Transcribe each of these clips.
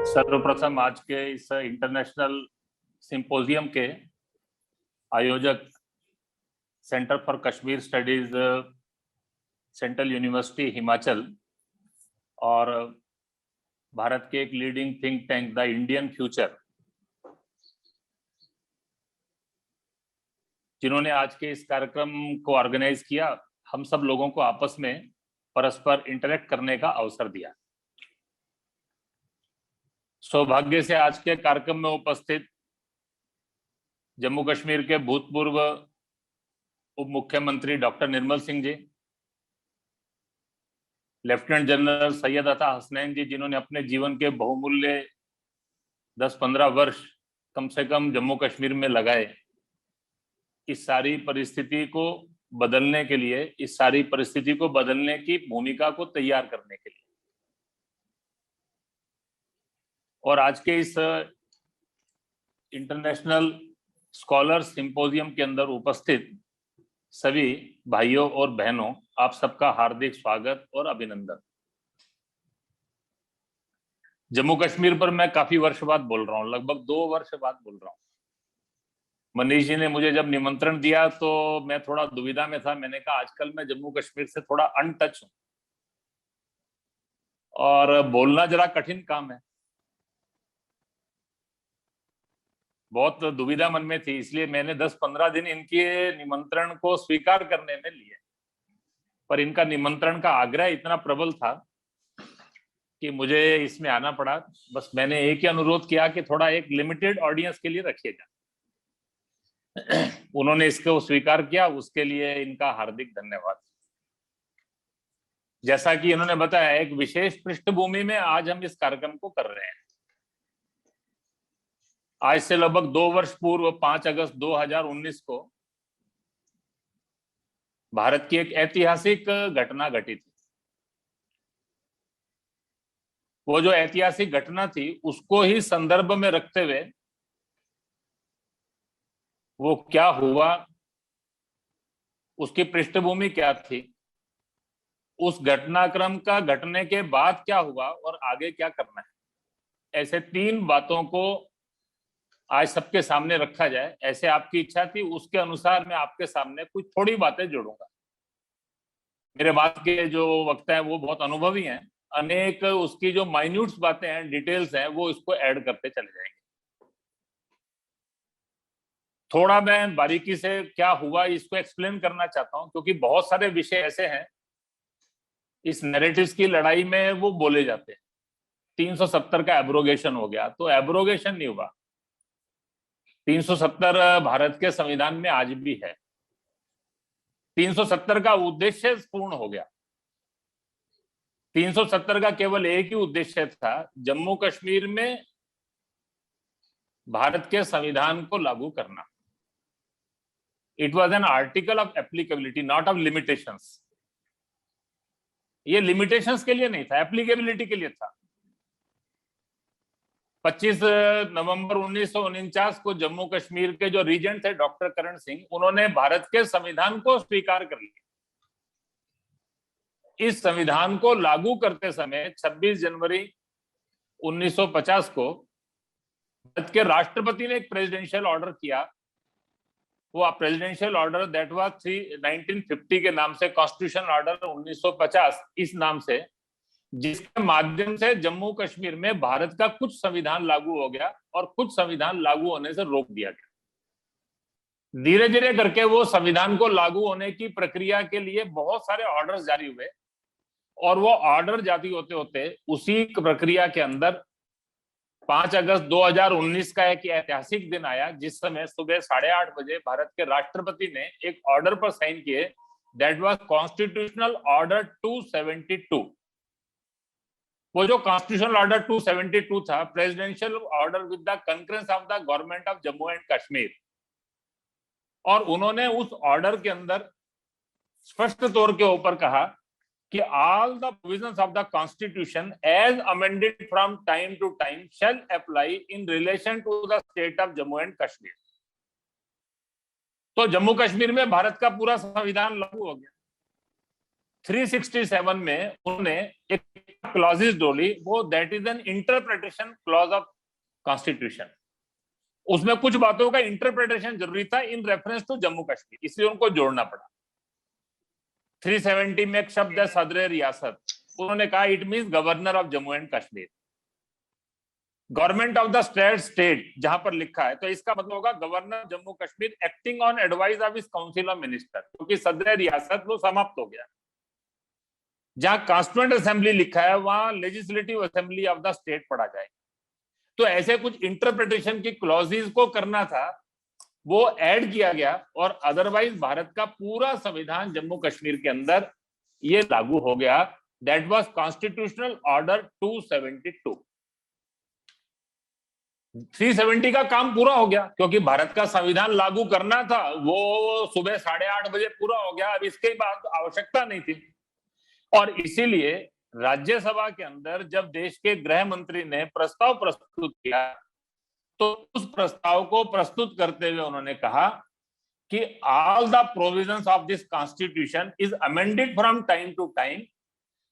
सर्वप्रथम आज के इस इंटरनेशनल सिंपोजियम के आयोजक centre for Kashmir studies, central university Himachal और भारत के एक leading think tank the Indian future, जिन्होंने आज के इस कार्यक्रम को ऑर्गेनाइज किया, हम सब लोगों को आपस में परस्पर इंटरेक्ट करने का अवसर दिया। सौभाग्य से आज के कार्यक्रम में उपस्थित जम्मू कश्मीर के भूतपूर्व उप मुख्यमंत्री doctor Nirmal Singh ji, lieutenant general Syed अता हसनैन जी, जिन्होंने अपने जीवन के बहुमूल्य 10-15 वर्ष कम से कम जम्मू कश्मीर में लगाए, इस सारी परिस्थिति को बदलने के लिए, इस सारी परिस्थिति को बदलने की भूमिका को तैयार करने के लिए। और आज के इस इंटरनेशनल स्कॉलर सिंपोजियम के अंदर उपस्थित सभी भाइयों और बहनों, आप सबका हार्दिक स्वागत और अभिनंदन। जम्मू कश्मीर पर मैं काफी वर्ष बाद बोल रहा हूं, लगभग 2 वर्ष बाद बोल रहा हूं। मनीष जी ने मुझे जब निमंत्रण दिया तो मैं थोड़ा दुविधा में था। मैंने कहा आजकल मैं जम्मू कश्मीर से थोड़ा अनटच हूं और बोलना जरा कठिन काम है। बहुत दुविधा मन में थी, इसलिए मैंने 10-15 दिन इनके निमंत्रण को स्वीकार करने में लिए। पर इनका निमंत्रण का आग्रह इतना प्रबल था कि मुझे इसमें आना पड़ा। बस मैंने एक ही अनुरोध किया कि थोड़ा एक लिमिटेड ऑडियंस के लिए रखिएगा। उन्होंने इसको स्वीकार किया, उसके लिए इनका हार्दिक धन्यवाद। जैसा कि इन्होंने बताया, एक विशेष पृष्ठभूमि में आज हम इस कार्यक्रम को कर रहे हैं। आज से लगभग 2 वर्ष पूर्व 5 अगस्त 2019 को भारत की एक ऐतिहासिक घटना घटी थी। वो जो ऐतिहासिक घटना थी उसको ही संदर्भ में रखते हुए वो क्या हुआ, उसकी पृष्ठभूमि क्या थी, उस घटनाक्रम का घटने के बाद क्या हुआ और आगे क्या करना है, ऐसे 3 बातों को आज सबके सामने रखा जाए। ऐसे आपकी इच्छा थी, उसके अनुसार मैं आपके सामने कुछ थोड़ी बातें जोड़ूंगा। मेरे बात के जो वक्ता हैं वो बहुत अनुभवी हैं, अनेक उसकी जो माइन्यूट्स बातें हैं, डिटेल्स हैं, वो इसको ऐड करते चले जाएंगे। थोड़ा मैं बारीकी से क्या हुआ इसको एक्सप्लेन करना चाहता हूं, क्योंकि बहुत सारे विषय ऐसे हैं इस नैरेटिव्स की लड़ाई में वो बोले जाते हैं। 370 का एब्रोगेशन हो गया, तो एब्रोगेशन नहीं हुआ। 370 भारत के संविधान में आज भी है। 370 का उद्देश्य पूर्ण हो गया। 370 का केवल एक ही उद्देश्य था, जम्मू कश्मीर में भारत के संविधान को लागू करना। It was an article of applicability, not of limitations. ये लिमिटेशंस के लिए नहीं था, एप्लीकेबिलिटी के लिए था। 25 नवंबर 1949 को जम्मू कश्मीर के जो रीजेंट थे डॉक्टर करण सिंह, उन्होंने भारत के संविधान को स्वीकार कर लिया। इस संविधान को लागू करते समय 26 जनवरी 1950 को भारत के राष्ट्रपति ने एक प्रेसिडेंशियल ऑर्डर किया। वो प्रेसिडेंशियल ऑर्डर दैट वाज 1950 के नाम से, कॉन्स्टिट्यूशन ऑर्डर 1950 इस नाम से, जिसके माध्यम से जम्मू कश्मीर में भारत का कुछ संविधान लागू हो गया और कुछ संविधान लागू होने से रोक दिया गया। धीरे धीरे करके वो संविधान को लागू होने की प्रक्रिया के लिए बहुत सारे ऑर्डर्स जारी हुए और वो ऑर्डर जारी होते होते उसी प्रक्रिया के अंदर 5 अगस्त 2019 का एक ऐतिहासिक दिन आया, जिस समय सुबह 8:30 बजे भारत के राष्ट्रपति ने एक ऑर्डर पर साइन किए। That was constitutional order 272। वो जो कॉन्स्टिट्यूशनल ऑर्डर 272 था, presidential order with the concurrence of the government of Jammu and Kashmir. और उन्होंने उस ऑर्डर के अंदर स्पष्ट तौर के ऊपर कहा कि all the provisions of the constitution as amended from time to time shall apply in relation to the state of Jammu and Kashmir. तो जम्मू कश्मीर में भारत का पूरा संविधान लागू हो गया। 367 में उन्होंने एक क्लॉजेस डोली, वो that is an interpretation clause of constitution. उसमें कुछ बातों का इंटरप्रिटेशन जरूरी था in reference to Jammu Kashmir, इसलिए उनको जोड़ना पड़ा। 370 में एक शब्द है सदर रियासत, उन्होंने कहा it means governor of Jammu and Kashmir. Government of the state जहां पर लिखा है तो इसका मतलब होगा governor Jammu Kashmir acting on advice of his council of minister, क्योंकि सदर रियासत वो समाप्त हो गया। जहां कॉन्स्टिट्यूएंट असेंबली लिखा है वहां legislative assembly of the state पढ़ा जाए। तो ऐसे कुछ इंटरप्रिटेशन की क्लॉजेस को करना था, वो ऐड किया गया, और अदरवाइज भारत का पूरा संविधान जम्मू कश्मीर के अंदर ये लागू हो गया। That was constitutional order 272। 370 का काम पूरा हो गया, क्योंकि भारत का संविधान लागू करना था, वो सुबह 8:30 बजे पूरा हो गया। अब इसके बाद आवश्यकता नहीं थी, और इसीलिए राज्यसभा के अंदर जब देश के गृह मंत्री ने प्रस्ताव प्रस्तुत किया, तो उस प्रस्ताव को प्रस्तुत करते हुए उन्होंने कहा कि all the provisions of this constitution is amended from time to time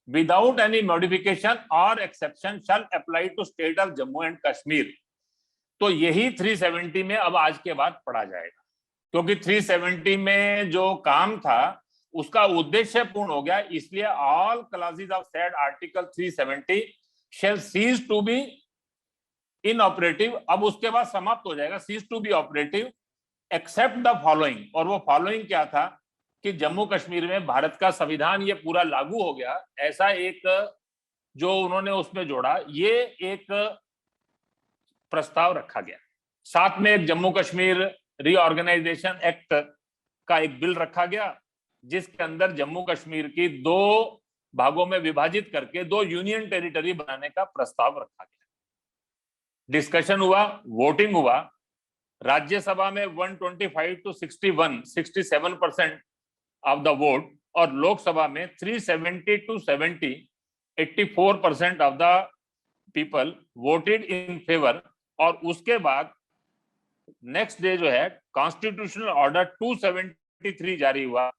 without any modification और exception shall apply to state of Jammu and Kashmir. तो यही 370 में अब आज के बाद पढ़ा जाएगा, क्योंकि 370 में जो काम था उसका उद्देश्य पूर्ण हो गया। इसलिए all clauses of said article 370 shall cease to be inoperative. अब उसके बाद समाप्त हो जाएगा, cease to be operative except the following. और वो फॉलोइंग क्या था कि जम्मू कश्मीर में भारत का संविधान ये पूरा लागू हो गया, ऐसा एक जो उन्होंने उसमें जोड़ा, ये एक प्रस्ताव रखा गया। साथ में एक जम्मू कश्मीर रीऑर्गेनाइजेशन एक्ट का एक बिल रखा गया, जिसके अंदर जम्मू कश्मीर की 2 भागों में विभाजित करके 2 यूनियन टेरिटरी बनाने का प्रस्ताव रखा गया। डिस्कशन हुआ, वोटिंग हुआ। राज्यसभा में 125 to 61, 67% ऑफ द वोट, और लोकसभा में 370 to 70, 84% of the people voted in favour. और उसके बाद नेक्स्ट डे जो है कॉन्स्टिट्यूशनल ऑर्डर 273 जारी हुआ,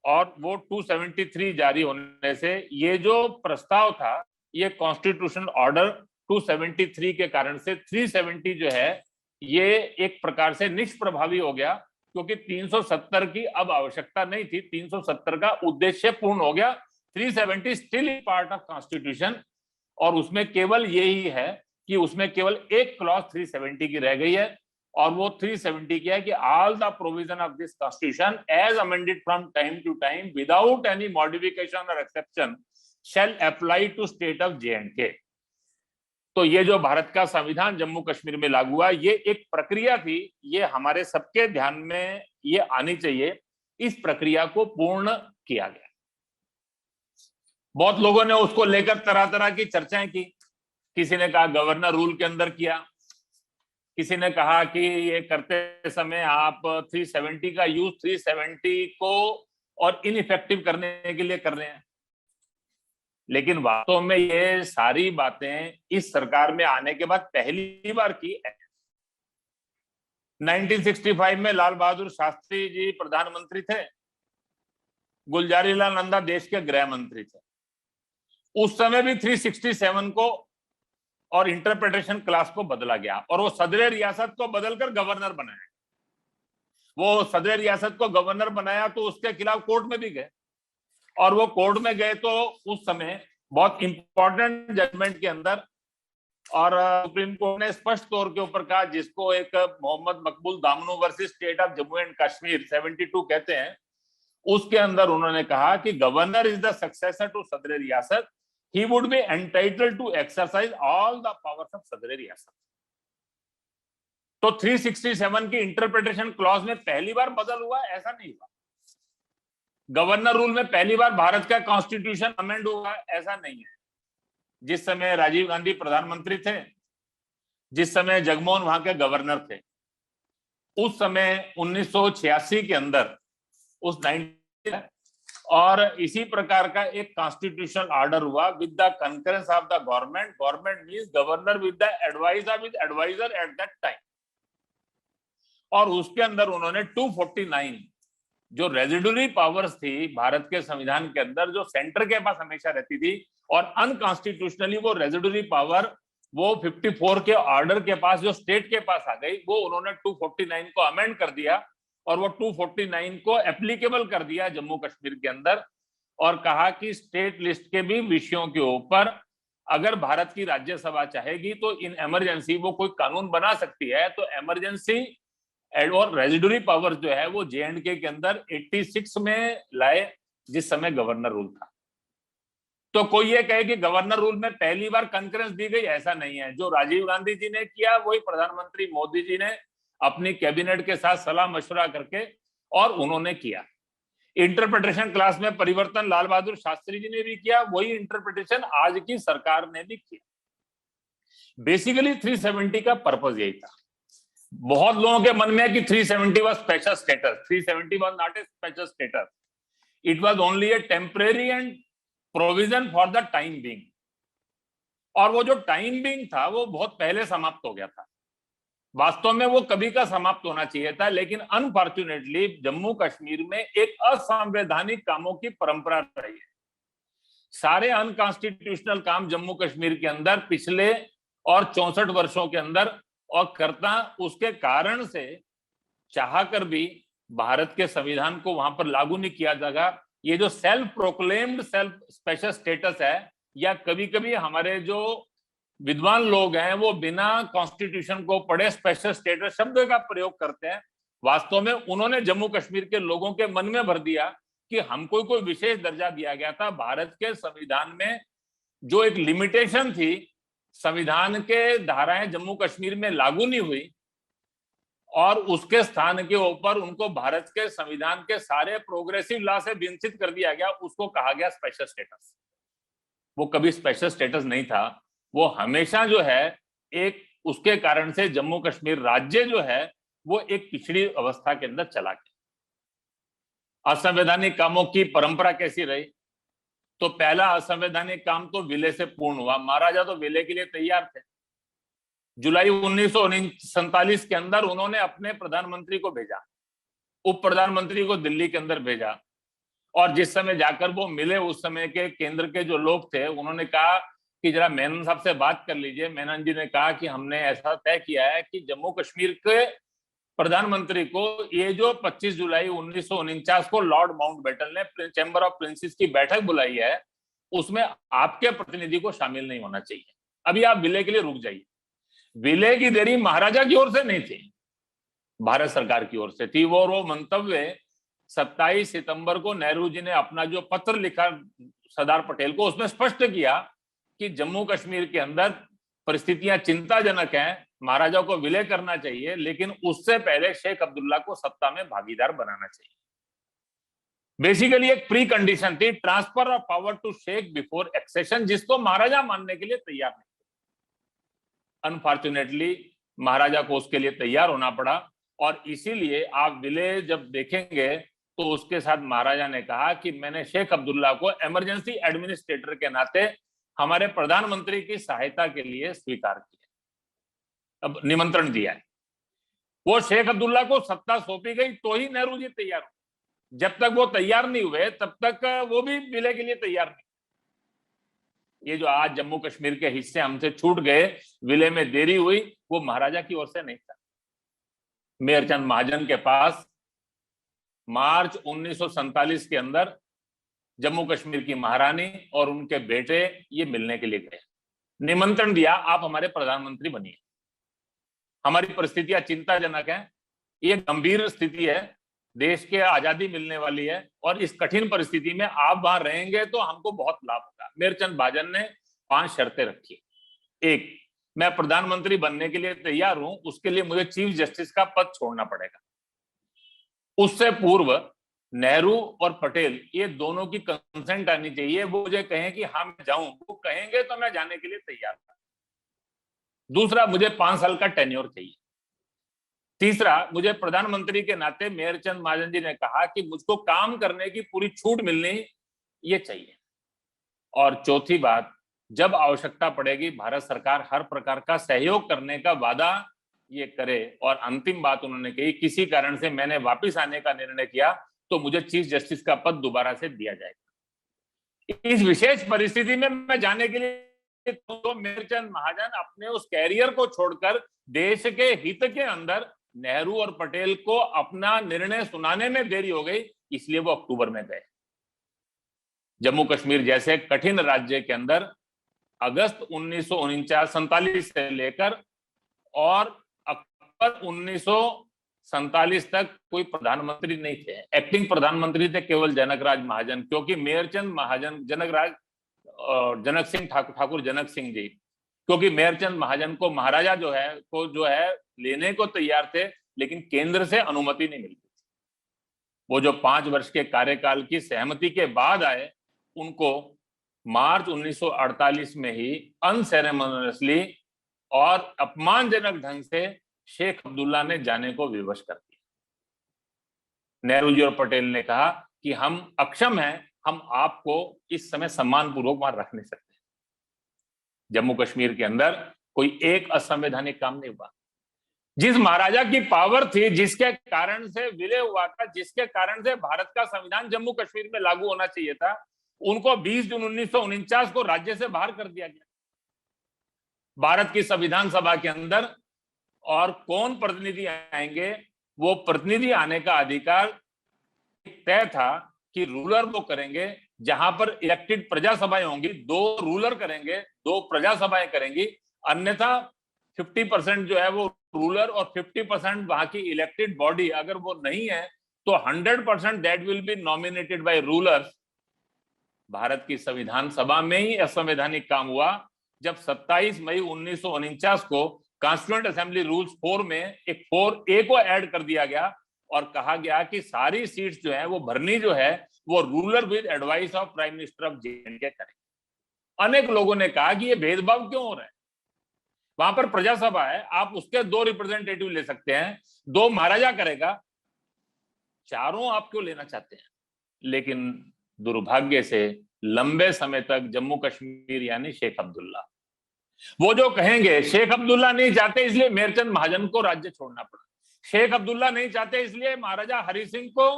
और वो 273 जारी होने से ये जो प्रस्ताव था, ये कॉन्स्टिट्यूशनल ऑर्डर 273 के कारण से 370 जो है ये एक प्रकार से निष्प्रभावी हो गया, क्योंकि 370 की अब आवश्यकता नहीं थी। 370 का उद्देश्य पूर्ण हो गया। 370 स्टिल पार्ट ऑफ कॉन्स्टिट्यूशन, और उसमें केवल यही है कि उसमें केवल एक क्लॉज 370 की रह गई है, और वो 370 क्या है कि all the provision of this constitution as amended from time to time without any modification और exception shall apply to state of J&K। तो ये जो भारत का संविधान जम्मू कश्मीर में लागू हुआ, ये एक प्रक्रिया थी, ये हमारे सबके ध्यान में ये आनी चाहिए। इस प्रक्रिया को पूर्ण किया गया। बहुत लोगों ने उसको लेकर तरह तरह की चर्चाएं की। किसी ने कहा गवर्नर रूल के अंदर किया, किसी ने कहा कि ये करते समय आप 370 का यूज 370 को और इनइफेक्टिव करने के लिए कर रहे हैं। लेकिन वास्तव में ये सारी बातें इस सरकार में आने के बाद पहली बार की है। 1965 में लाल बहादुर शास्त्री जी प्रधानमंत्री थे, गुलजारी लाल नंदा देश के गृह मंत्री थे। उस समय भी 367 को और इंटरप्रिटेशन क्लास को बदला गया, और वो सदर रियासत को बदलकर गवर्नर बनाया। वो सदर रियासत को गवर्नर बनाया तो उसके खिलाफ कोर्ट में भी गए, और वो कोर्ट में गए तो उस समय बहुत इंपॉर्टेंट जजमेंट के अंदर, और सुप्रीम कोर्ट ने स्पष्ट तौर के ऊपर कहा, जिसको एक Mohammad Maqbool Damnoo versus state of Jammu and Kashmir 72 कहते हैं, उसके अंदर उन्होंने कहा कि governor is the successor to Sadar Riyasat, he would be entitled to exercise all the powers of सदर रियासत। तो 367 की इंटरप्रिटेशन क्लॉज में पहली बार बदल हुआ, ऐसा नहीं हुआ। गवर्नर रूल में पहली बार भारत का कॉन्स्टिट्यूशन अमेंड हुआ, ऐसा नहीं है। जिस समय राजीव गांधी प्रधानमंत्री थे, जिस समय जगमोहन वहां के गवर्नर थे, उस समय 1986 के अंदर उस 90 और इसी प्रकार का एक कॉन्स्टिट्यूशनल ऑर्डर हुआ with the concurrence of the government. Government means governor with the advice of his adviser at that time. और उसके अंदर उन्होंने 249 जो रेजिडुअरी पावर्स थी भारत के संविधान के अंदर, जो सेंटर के पास हमेशा रहती थी, और अनकॉन्स्टिट्यूशनली वो रेजिडुअरी पावर वो 54 के ऑर्डर के पास, जो स्टेट के पास आ गई, वो उन्होंने 249 को अमेंड कर दिया और वो 249 को एप्लीकेबल कर दिया जम्मू कश्मीर के अंदर, और कहा कि स्टेट लिस्ट के भी विषयों के ऊपर अगर भारत की राज्यसभा चाहेगी तो इन इमरजेंसी वो कोई कानून बना सकती है। तो इमरजेंसी और रेजिडुअरी पावर जो है वो J&K के अंदर 86 में लाए, जिस समय गवर्नर रूल था। तो कोई ये कहे कि गवर्नर रूल में पहली बार कंकरेंस दी गई, ऐसा नहीं है। जो राजीव गांधी जी ने किया वही प्रधानमंत्री मोदी जी ने अपनी कैबिनेट के साथ सलाह मशवरा करके और उन्होंने किया। इंटरप्रिटेशन क्लास में परिवर्तन लाल बहादुर शास्त्री जी ने भी किया, वही इंटरप्रिटेशन आज की सरकार ने भी किया। बेसिकली 370 का पर्पस यही था। बहुत लोगों के मन में है कि 370 was special status. 370 was not a special status, it was only A temporary and provision for the time being. और वो जो टाइम बीइंग था वो बहुत पहले समाप्त हो गया था। वास्तव में वो कभी का समाप्त होना चाहिए था, लेकिन अनफॉर्चुनेटली जम्मू कश्मीर में एक असंवैधानिक कामों की परंपरा रही है। सारे अनकॉन्स्टिट्यूशनल काम जम्मू कश्मीर के अंदर पिछले और 64 वर्षों के अंदर और करता, उसके कारण से चाहकर भी भारत के संविधान को वहां पर लागू नहीं किया जाएगा। ये जो self proclaimed self special status है, या कभी कभी हमारे जो विद्वान लोग हैं वो बिना कॉन्स्टिट्यूशन को पढ़े स्पेशल स्टेटस शब्द का प्रयोग करते हैं। वास्तव में उन्होंने जम्मू कश्मीर के लोगों के मन में भर दिया कि हमको कोई विशेष दर्जा दिया गया था। भारत के संविधान में जो एक लिमिटेशन थी, संविधान के धाराएं जम्मू कश्मीर में लागू नहीं हुई और उसके स्थान के ऊपर उनको भारत के संविधान के सारे प्रोग्रेसिव लॉ से वंचित कर दिया गया, उसको कहा गया स्पेशल स्टेटस। वो कभी स्पेशल स्टेटस नहीं था, वो हमेशा जो है एक, उसके कारण से जम्मू कश्मीर राज्य जो है वो एक पिछड़ी अवस्था के अंदर चला गया। असंवैधानिक कामों की परंपरा कैसी रही? तो पहला असंवैधानिक काम तो विलय से पूर्ण हुआ। महाराजा तो विलय के लिए तैयार थे। जुलाई 1947 के अंदर उन्होंने अपने प्रधानमंत्री को भेजा, उप प्रधानमंत्री को दिल्ली के अंदर भेजा, और जिस समय जाकर वो मिले उस समय के केंद्र के जो लोग थे, उन्होंने कहा कि जरा मेनन साहब से बात कर लीजिए। मेनन जी ने कहा कि हमने ऐसा तय किया है कि जम्मू कश्मीर के प्रधानमंत्री को ये जो 25 जुलाई 1949 को लॉर्ड माउंटबेटन ने चैम्बर ऑफ प्रिंसेस की बैठक बुलाई है, उसमें आपके प्रतिनिधि को शामिल नहीं होना चाहिए। अभी आप विलय के लिए रुक जाइए। विलय की देरी महाराजा की ओर से नहीं थी, भारत सरकार की ओर से थी। वो मंतव्य 27 सितंबर को नेहरू जी ने अपना जो पत्र लिखा सरदार पटेल को, उसमें स्पष्ट किया कि जम्मू कश्मीर के अंदर परिस्थितियां चिंताजनक हैं, महाराजा को विलय करना चाहिए, लेकिन उससे पहले शेख अब्दुल्ला को सत्ता में भागीदार बनाना चाहिए। बेसिकली एक प्री कंडीशन थी, transfer of power to Sheikh before accession, जिसको महाराजा मानने के लिए तैयार नहीं थे। अनफॉर्चुनेटली महाराजा को उसके लिए तैयार होना पड़ा, और इसीलिए आप विलय जब देखेंगे तो उसके साथ महाराजा ने कहा कि मैंने शेख अब्दुल्ला को इमरजेंसी एडमिनिस्ट्रेटर के नाते हमारे प्रधानमंत्री की सहायता के लिए स्वीकार किया, अब निमंत्रण दिया है। वो शेख अब्दुल्ला को सत्ता सौंपी गई तो ही नेहरू जी तैयार हुए। जब तक वो तैयार नहीं हुए तब तक वो भी विलय के लिए तैयार नहीं। ये जो आज जम्मू कश्मीर के हिस्से हमसे छूट गए, विलय में देरी हुई, वो महाराजा की ओर से नहीं था। मेहरचंद महाजन के पास मार्च 1947 के अंदर जम्मू कश्मीर की महारानी और उनके बेटे ये मिलने के लिए गए, निमंत्रण दिया, आप हमारे प्रधानमंत्री बनिए, हमारी परिस्थितियां चिंताजनक हैं, ये गंभीर स्थिति है, देश के आजादी मिलने वाली है, और इस कठिन परिस्थिति में आप वहां रहेंगे तो हमको बहुत लाभ होगा। मेहरचंद महाजन ने 5 शर्तें रखी। एक, मैं प्रधानमंत्री बनने के लिए तैयार हूं, उसके लिए मुझे चीफ जस्टिस का पद छोड़ना पड़ेगा। उससे पूर्व नेहरू और पटेल ये दोनों की कंसेंट आनी चाहिए। वो मुझे कहें कि हाँ मैं जाऊं, वो कहेंगे तो मैं जाने के लिए तैयार था। दूसरा, मुझे 5 साल का टेन्योर चाहिए। तीसरा, मुझे प्रधानमंत्री के नाते मेहरचंद महाजन जी ने कहा कि मुझको काम करने की पूरी छूट मिलनी ये चाहिए। और चौथी बात, जब आवश्यकता पड़ेगी भारत सरकार हर प्रकार का सहयोग करने का वादा ये करे। और अंतिम बात उन्होंने कही, किसी कारण से मैंने वापस आने का निर्णय किया तो मुझे चीफ जस्टिस का पद दोबारा से दिया जाएगा। इस विशेष परिस्थिति में मैं जाने के लिए तो मेहरचंद महाजन अपने उस कैरियर को छोड़कर देश के हित के अंदर नेहरू और पटेल को अपना निर्णय सुनाने में देरी हो गई, इसलिए वो अक्टूबर में गए। जम्मू कश्मीर जैसे कठिन राज्य के अंदर अगस्त 1947 से लेकर और अक्टूबर 1947 तक कोई प्रधानमंत्री नहीं थे। एक्टिंग प्रधानमंत्री थे केवल जनकराज महाजन, क्योंकि मेहरचंद महाजन जनक सिंह ठाकुर जनक सिंह जी, क्योंकि मेहरचंद महाजन को महाराजा जो है लेने को तैयार थे, लेकिन केंद्र से अनुमति नहीं मिलती थी। वो जो 5 वर्ष के कार्यकाल की सहमति के बाद आए, उनको मार्च 1948 में ही अनसेरेमोनियसली और अपमानजनक ढंग से शेख अब्दुल्ला ने जाने को विवश कर दिया। नेहरू जी और पटेल ने कहा कि हम अक्षम हैं, हम आपको इस समय सम्मानपूर्वक वहां रख नहीं सकते। जम्मू कश्मीर के अंदर कोई एक असंवैधानिक काम नहीं हुआ। जिस महाराजा की पावर थी, जिसके कारण से विलय हुआ था, जिसके कारण से भारत का संविधान जम्मू कश्मीर में लागू होना चाहिए था, उनको 20 जून 1949 को राज्य से बाहर कर दिया गया। भारत की संविधान सभा के अंदर और कौन प्रतिनिधि आएंगे, वो प्रतिनिधि आने का अधिकार तय था कि रूलर वो करेंगे। जहां पर इलेक्टेड प्रजा सभाएं होंगी, 2 रूलर करेंगे, 2 प्रजा सभाएं करेंगी, अन्यथा 50% जो है वो रूलर और 50% वहां की इलेक्टेड बॉडी अगर वो नहीं है तो 100% that will be nominated by rulers. Bharat की संविधान सभा में ही असंवैधानिक काम हुआ जब 27 मई 1949 को कॉन्स्टिट्यूएंट असेंबली रूल्स 4 में एक 4A को ऐड कर दिया गया और कहा गया कि सारी सीट्स जो है वो भरनी जो है वो ruler with advice of prime minister of J&K करेंगे। अनेक लोगों ने कहा कि ये भेदभाव क्यों हो रहा है, वहां पर प्रजा सभा है, आप उसके 2 रिप्रेजेंटेटिव ले सकते हैं, 2 महाराजा करेगा, 4 आप क्यों लेना चाहते हैं? लेकिन दुर्भाग्य से लंबे समय तक जम्मू कश्मीर यानी शेख अब्दुल्ला, वो जो कहेंगे शेख अब्दुल्ला नहीं चाहते इसलिए मेहरचंद महाजन को राज्य छोड़ना पड़ा, शेख अब्दुल्ला नहीं चाहते इसलिए महाराजा हरि सिंह को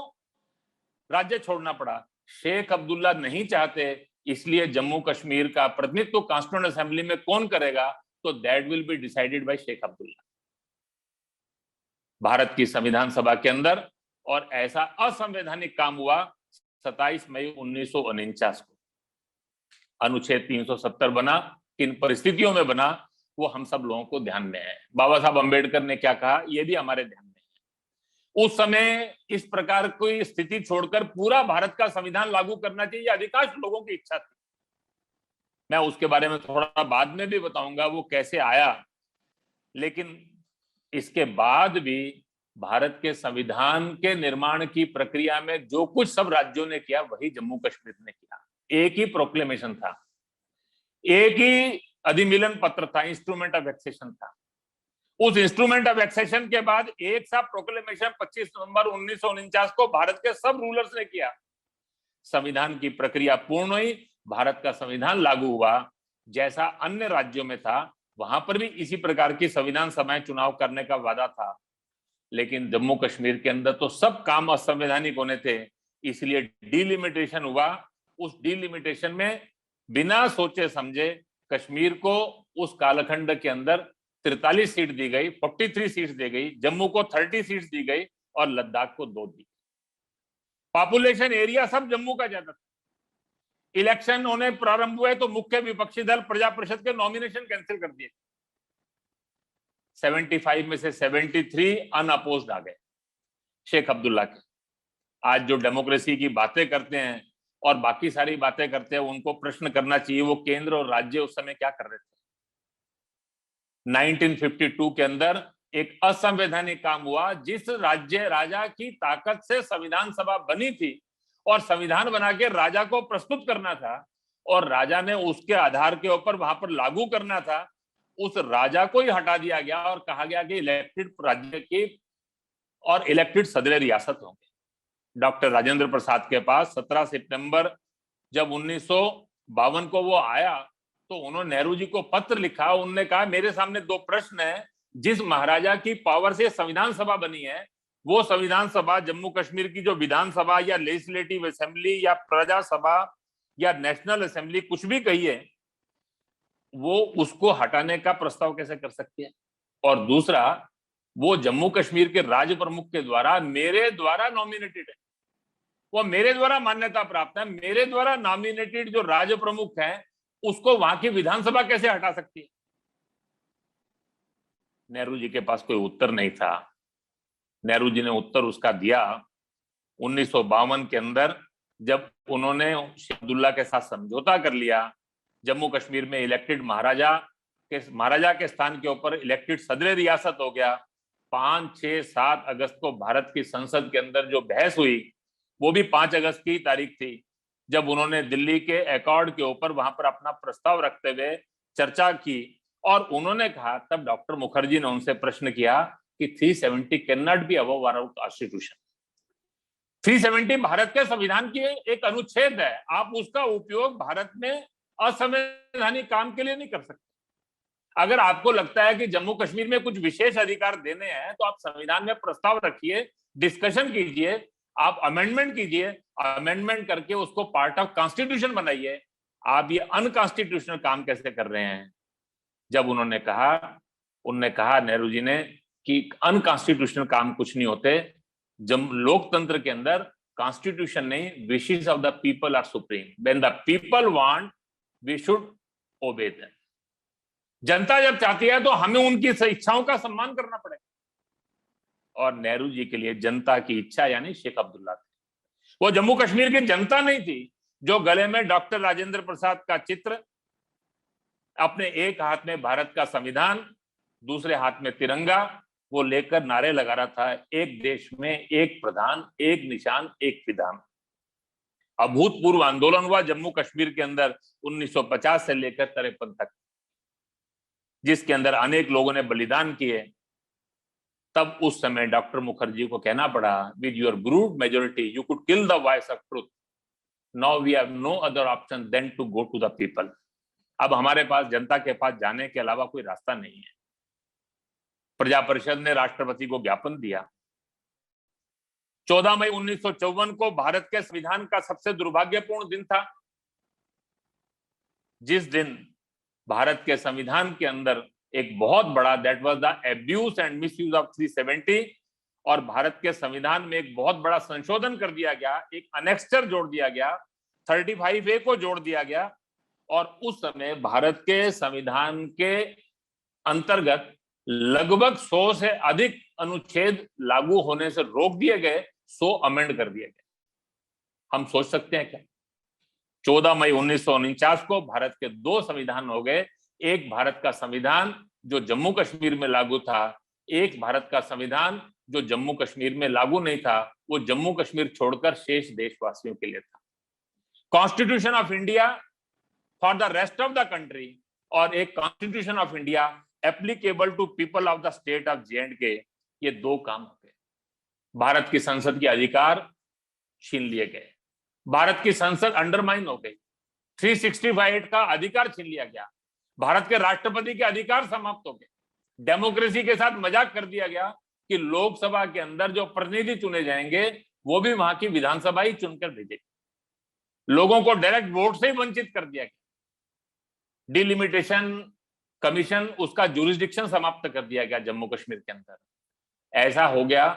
राज्य छोड़ना पड़ा, शेख अब्दुल्ला नहीं चाहते इसलिए जम्मू कश्मीर का प्रतिनिधित्व कॉन्स्टिट्यूएंट असेंबली में कौन करेगा, तो that will be decided by Sheikh Abdullah. Bharat की संविधान सभा के अंदर और ऐसा असंवैधानिक काम हुआ 27 मई 1949 को। अनुच्छेद 370 बना, किन परिस्थितियों में बना, वो हम सब लोगों को ध्यान में है। बाबा साहब अंबेडकर ने क्या कहा, ये भी हमारे ध्यान में है। उस समय इस प्रकार की स्थिति छोड़कर पूरा भारत का संविधान लागू करना चाहिए, अधिकांश लोगों की इच्छा थी। मैं उसके बारे में थोड़ा बाद में भी बताऊंगा वो कैसे आया, लेकिन इसके बाद भी भारत के संविधान के निर्माण की प्रक्रिया में जो कुछ सब राज्यों ने किया वही जम्मू कश्मीर ने किया। एक ही प्रोक्लेमेशन था, एक ही अधिमिलन पत्र था, इंस्ट्रूमेंट ऑफ एक्सेशन था। उस इंस्ट्रूमेंट ऑफ एक्सेशन के बाद एक सा प्रोक्लेमेशन 25 नवंबर 1949 को भारत के सब रूलर्स ने किया। संविधान की प्रक्रिया पूर्ण हुई, भारत का संविधान लागू हुआ। जैसा अन्य राज्यों में था वहां पर भी इसी प्रकार की संविधान सभाएं चुनाव करने का वादा था, लेकिन जम्मू कश्मीर के अंदर तो सब काम असंवैधानिक होने थे, इसलिए डिलिमिटेशन हुआ। उस डिलिमिटेशन में बिना सोचे समझे कश्मीर को उस कालखंड के अंदर 43 सीट दी गई, 43 सीट्स दी गई, जम्मू को 30 सीट्स दी गई और लद्दाख को 2 दी। पॉपुलेशन एरिया सब जम्मू का ज्यादा था। इलेक्शन होने प्रारंभ हुए तो मुख्य विपक्षी दल प्रजा परिषद के नॉमिनेशन कैंसिल कर दिए। 75 में से 73 अनअपोज्ड आ गए शेख अब्दुल्ला के। आज जो डेमोक्रेसी की बातें करते हैं और बाकी सारी बातें करते हैं, उनको प्रश्न करना चाहिए वो केंद्र और राज्य उस समय क्या कर रहे थे। 1952 के अंदर एक असंवैधानिक काम हुआ, जिस राज्य राजा की ताकत से संविधान सभा बनी थी और संविधान बना के राजा को प्रस्तुत करना था और राजा ने उसके आधार के ऊपर वहां पर लागू करना था, उस राजा को ही हटा दिया गया और कहा गया कि इलेक्टेड राज्य की और इलेक्टेड सदर रियासत होंगे। डॉक्टर राजेंद्र प्रसाद के पास 17 सितंबर जब 1952 को वो आया तो उन्होंने नेहरू जी को पत्र लिखा। उन्होंने कहा मेरे सामने 2 प्रश्न हैं, जिस महाराजा की पावर से संविधान सभा बनी है वो संविधान सभा, जम्मू कश्मीर की जो विधानसभा या लेजिस्लेटिव असेंबली या प्रजा सभा या नेशनल असेंबली, कुछ भी कहिए, वो उसको हटाने का प्रस्ताव कैसे कर सकती है? और दूसरा, वो जम्मू कश्मीर के राज्य प्रमुख के द्वारा, मेरे द्वारा नॉमिनेटेड है, वो मेरे द्वारा मान्यता प्राप्त है, मेरे द्वारा नॉमिनेटेड जो राज्य प्रमुख है, उसको वहां की विधानसभा कैसे हटा सकती है? नेहरू जी के पास कोई उत्तर नहीं था। नेहरू जी ने उत्तर उसका दिया 1952 के अंदर, जब उन्होंने शेख अब्दुल्ला के साथ समझौता कर लिया। जम्मू कश्मीर में इलेक्टेड महाराजा के स्थान के ऊपर इलेक्टेड सदर रियासत हो गया। 5, 6, 7 अगस्त को भारत की संसद के अंदर जो बहस हुई, वो भी 5 अगस्त की तारीख थी, जब उन्होंने दिल्ली के अकॉर्ड के ऊपर वहां पर अपना प्रस्ताव रखते हुए चर्चा की। और उन्होंने कहा, तब डॉक्टर मुखर्जी ने उनसे प्रश्न किया कि 370 can not be above our constitution. 370 Bharat के संविधान की एक अनुच्छेद है, आप उसका उपयोग भारत में असंवैधानिक काम के लिए नहीं कर सकते। अगर आपको लगता है कि जम्मू कश्मीर में कुछ विशेष अधिकार देने हैं, तो आप संविधान में प्रस्ताव रखिए, डिस्कशन कीजिए, आप अमेंडमेंट कीजिए, अमेंडमेंट करके उसको पार्ट ऑफ कॉन्स्टिट्यूशन बनाइए। आप ये अनकॉन्स्टिट्यूशनल काम कैसे कर रहे हैं? जब उन्होंने कहा नेहरू जी ने कि अनकॉन्स्टिट्यूशनल काम कुछ नहीं होते, जब लोकतंत्र के अंदर कॉन्स्टिट्यूशन नहीं, wishes of the people are supreme, when the people want we should obey them. जनता जब चाहती है तो हमें उनकी इच्छाओं का सम्मान करना पड़ेगा। और नेहरू जी के लिए जनता की इच्छा यानी शेख अब्दुल्ला थी। वो जम्मू कश्मीर की जनता नहीं थी जो गले में डॉक्टर राजेंद्र प्रसाद का चित्र, अपने एक हाथ में भारत का संविधान, दूसरे हाथ में तिरंगा, वो लेकर नारे लगा रहा था, एक देश में एक प्रधान, एक निशान, एक विधान। अभूतपूर्व आंदोलन हुआ जम्मू कश्मीर के अंदर 1950 से लेकर 53 तक, जिसके अंदर अनेक लोगों ने बलिदान किए। तब उस समय डॉक्टर मुखर्जी को कहना पड़ा, with your brute majority you could kill the voice of truth, now we have no other option than to go to the people. अब हमारे पास जनता के पास जाने के अलावा कोई रास्ता नहीं है। प्रजा परिषद ने राष्ट्रपति को ज्ञापन दिया। 14 मई 1954 को भारत के संविधान का सबसे दुर्भाग्यपूर्ण दिन था, जिस दिन भारत के संविधान के अंदर एक बहुत बड़ा, that was the abuse and misuse of 370, और भारत के संविधान में एक बहुत बड़ा संशोधन कर दिया गया, एक अनेक्स्चर जोड़ दिया गया, 35A को जोड़ दिया गया। और उस समय भारत के संविधान के अंतर्गत लगभग 100 से अधिक अनुच्छेद लागू होने से रोक दिए गए, 100 अमेंड कर दिए गए। हम सोच सकते हैं क्या? 14 मई 1949 को भारत के 2 संविधान हो गए। एक भारत का संविधान जो जम्मू कश्मीर में लागू था, एक भारत का संविधान जो जम्मू कश्मीर में लागू नहीं था, वो जम्मू कश्मीर छोड़कर शेष देशवासियों के लिए था। Constitution of India for the rest of the country और एक constitution of India applicable to people of the state of J&K, ये 2 काम हो गए। भारत की संसद के अधिकार छीन लिए गए, भारत की संसद अंडरमाइन हो गई, 365 का अधिकार छीन लिया गया, भारत के राष्ट्रपति के अधिकार समाप्त हो गए, डेमोक्रेसी के साथ मजाक कर दिया गया कि लोकसभा के अंदर जो प्रतिनिधि चुने जाएंगे वो भी वहां की विधानसभा ही चुनकर भेजेगी, लोगों को डायरेक्ट वोट से ही वंचित कर दिया गया, डिलिमिटेशन कमीशन, उसका जुरिस्डिक्शन समाप्त कर दिया गया जम्मू कश्मीर के अंदर। ऐसा हो गया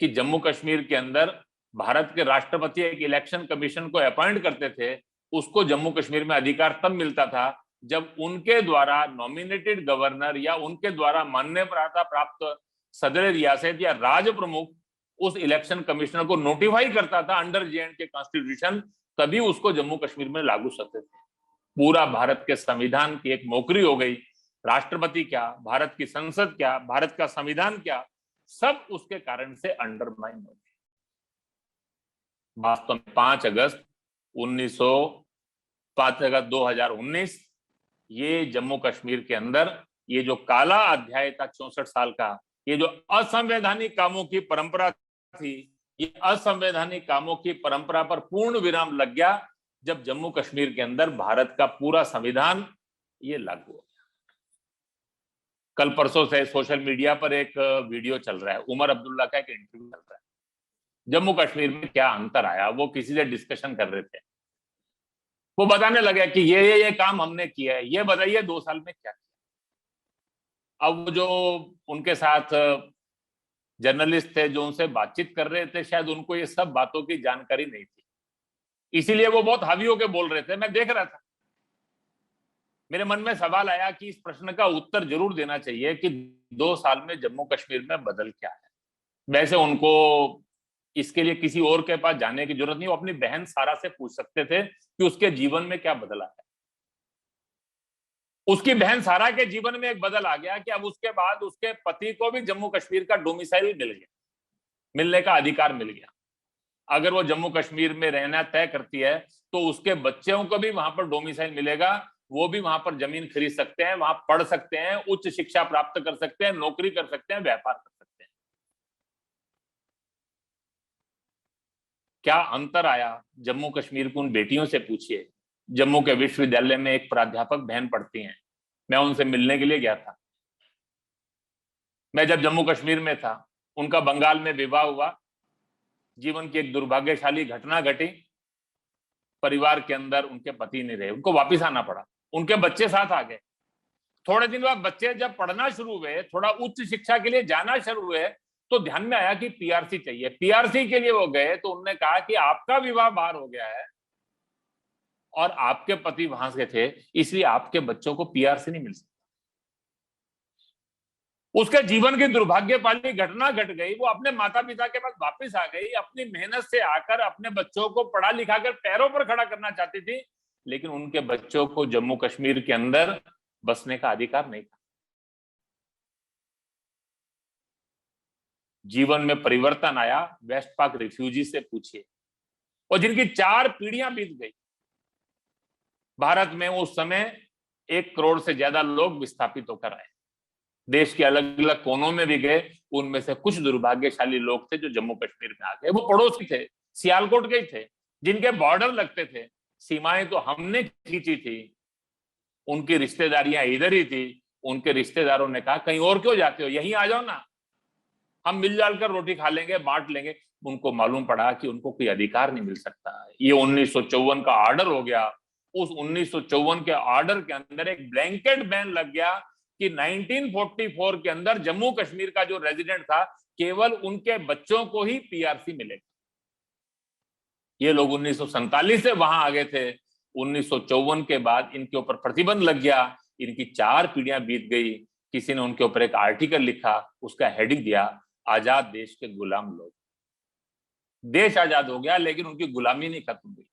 कि जम्मू कश्मीर के अंदर भारत के राष्ट्रपति एक इलेक्शन कमीशन को अपॉइंट करते थे, उसको जम्मू कश्मीर में अधिकार तब मिलता था जब उनके द्वारा नॉमिनेटेड गवर्नर या उनके द्वारा मान्यता प्राप्त सदर रियासत या राज्य प्रमुख उस इलेक्शन कमिश्नर को नोटिफाई करता था अंडर J&K कॉन्स्टिट्यूशन, तभी उसको जम्मू कश्मीर में लागू सकते थे। पूरा भारत के संविधान की एक मौकरी हो गई। राष्ट्रपति क्या, भारत की संसद क्या, भारत का संविधान क्या, सब उसके कारण से अंडरमाइन हो गए। वास्तव में 5 अगस्त 2019 ये जम्मू कश्मीर के अंदर ये जो काला अध्याय था 64 साल का, ये जो असंवैधानिक कामों की परंपरा थी, ये असंवैधानिक कामों की परंपरा पर पूर्ण विराम लग गया जब जम्मू कश्मीर के अंदर भारत का पूरा संविधान ये लागू हो गया। कल परसों से सोशल मीडिया पर एक वीडियो चल रहा है, उमर अब्दुल्ला का एक इंटरव्यू चल रहा है। जम्मू कश्मीर में क्या अंतर आया, वो किसी से डिस्कशन कर रहे थे। वो बताने लगे कि ये काम हमने किया है, ये बताइए 2 साल में क्या किया। अब वो जो उनके साथ जर्नलिस्ट थे जो उनसे बातचीत कर रहे थे, शायद उनको ये सब बातों की जानकारी नहीं थी, इसीलिए वो बहुत हावी होकर बोल रहे थे। मैं देख रहा था, मेरे मन में सवाल आया कि इस प्रश्न का उत्तर जरूर देना चाहिए कि 2 साल में जम्मू कश्मीर में बदल क्या है। वैसे उनको इसके लिए किसी और के पास जाने की जरूरत नहीं, वो अपनी बहन सारा से पूछ सकते थे कि उसके जीवन में क्या बदला है। उसकी बहन सारा के जीवन में एक बदल आ गया कि अब उसके बाद उसके पति को भी जम्मू कश्मीर का डोमिसाइल मिल गया, मिलने का अधिकार मिल गया। अगर वो जम्मू कश्मीर में रहना तय करती है तो उसके बच्चों को भी वहां पर डोमिसाइल मिलेगा, वो भी वहां पर जमीन खरीद सकते हैं, वहां पढ़ सकते हैं, उच्च शिक्षा प्राप्त कर सकते हैं, नौकरी कर सकते हैं, व्यापार कर सकते हैं। क्या अंतर आया जम्मू कश्मीर की उन बेटियों से पूछिए। जम्मू के विश्वविद्यालय में एक प्राध्यापक बहन पढ़ती हैं, मैं उनसे मिलने के लिए गया था। मैं जब जम्मू कश्मीर में था, उनका बंगाल में विवाह हुआ, जीवन की एक दुर्भाग्यशाली घटना घटी, परिवार के अंदर उनके पति नहीं रहे, उनको वापस आना पड़ा, उनके बच्चे साथ आ गए। थोड़े दिन बाद बच्चे जब पढ़ना शुरू हुए, थोड़ा उच्च शिक्षा के लिए जाना शुरू हुए, तो ध्यान में आया कि पीआरसी चाहिए। पीआरसी के लिए वो गए तो उन्होंने कहा कि आपका विवाह बाहर हो गया है और आपके पति वहां से थे, इसलिए आपके बच्चों को पीआरसी नहीं मिल सकता। उसके जीवन की दुर्भाग्यशाली घटना घट गई, वो अपने माता पिता के पास वापस आ गई, अपनी मेहनत से आकर अपने बच्चों को पढ़ा लिखा कर पैरों पर खड़ा करना चाहती थी, लेकिन उनके बच्चों को जम्मू कश्मीर के अंदर बसने का अधिकार नहीं था। जीवन में परिवर्तन आया, वेस्ट पाक रिफ्यूजी से पूछिए, और जिनकी 4 पीढ़ियां बीत गई। भारत में उस समय 1 करोड़ से ज्यादा लोग विस्थापित होकर आए, देश के अलग अलग कोनों में भी गए। उनमें से कुछ दुर्भाग्यशाली लोग थे जो जम्मू कश्मीर में आ गए। वो पड़ोसी थे, सियालकोट के ही थे, जिनके बॉर्डर लगते थे, सीमाएं तो हमने खींची थी, उनकी रिश्तेदारियां इधर ही थी। उनके रिश्तेदारों ने कहा कहीं और क्यों जाते हो, यहीं आ जाओ ना, हम मिलजुल कर रोटी खा लेंगे, बांट लेंगे। उनको मालूम पड़ा कि उनको कोई अधिकार नहीं मिल सकता। ये 1954 का ऑर्डर हो गया। उस 1954 के ऑर्डर के अंदर एक ब्लैंकेट बैन लग गया कि 1944 के अंदर जम्मू कश्मीर का जो रेजिडेंट था, केवल उनके बच्चों को ही पीआरसी मिलेगा। ये लोग 1947 से वहां आ गए थे। 1954 के बाद इनके ऊपर प्रतिबंध लग गया, इनकी 4 पीढ़ियां बीत गई। किसी ने उनके ऊपर एक आर्टिकल लिखा, उसका हेडिंग दिया, आजाद देश के गुलाम लोग। देश आजाद हो गया लेकिन उनकी गुलामी नहीं खत्म हुई।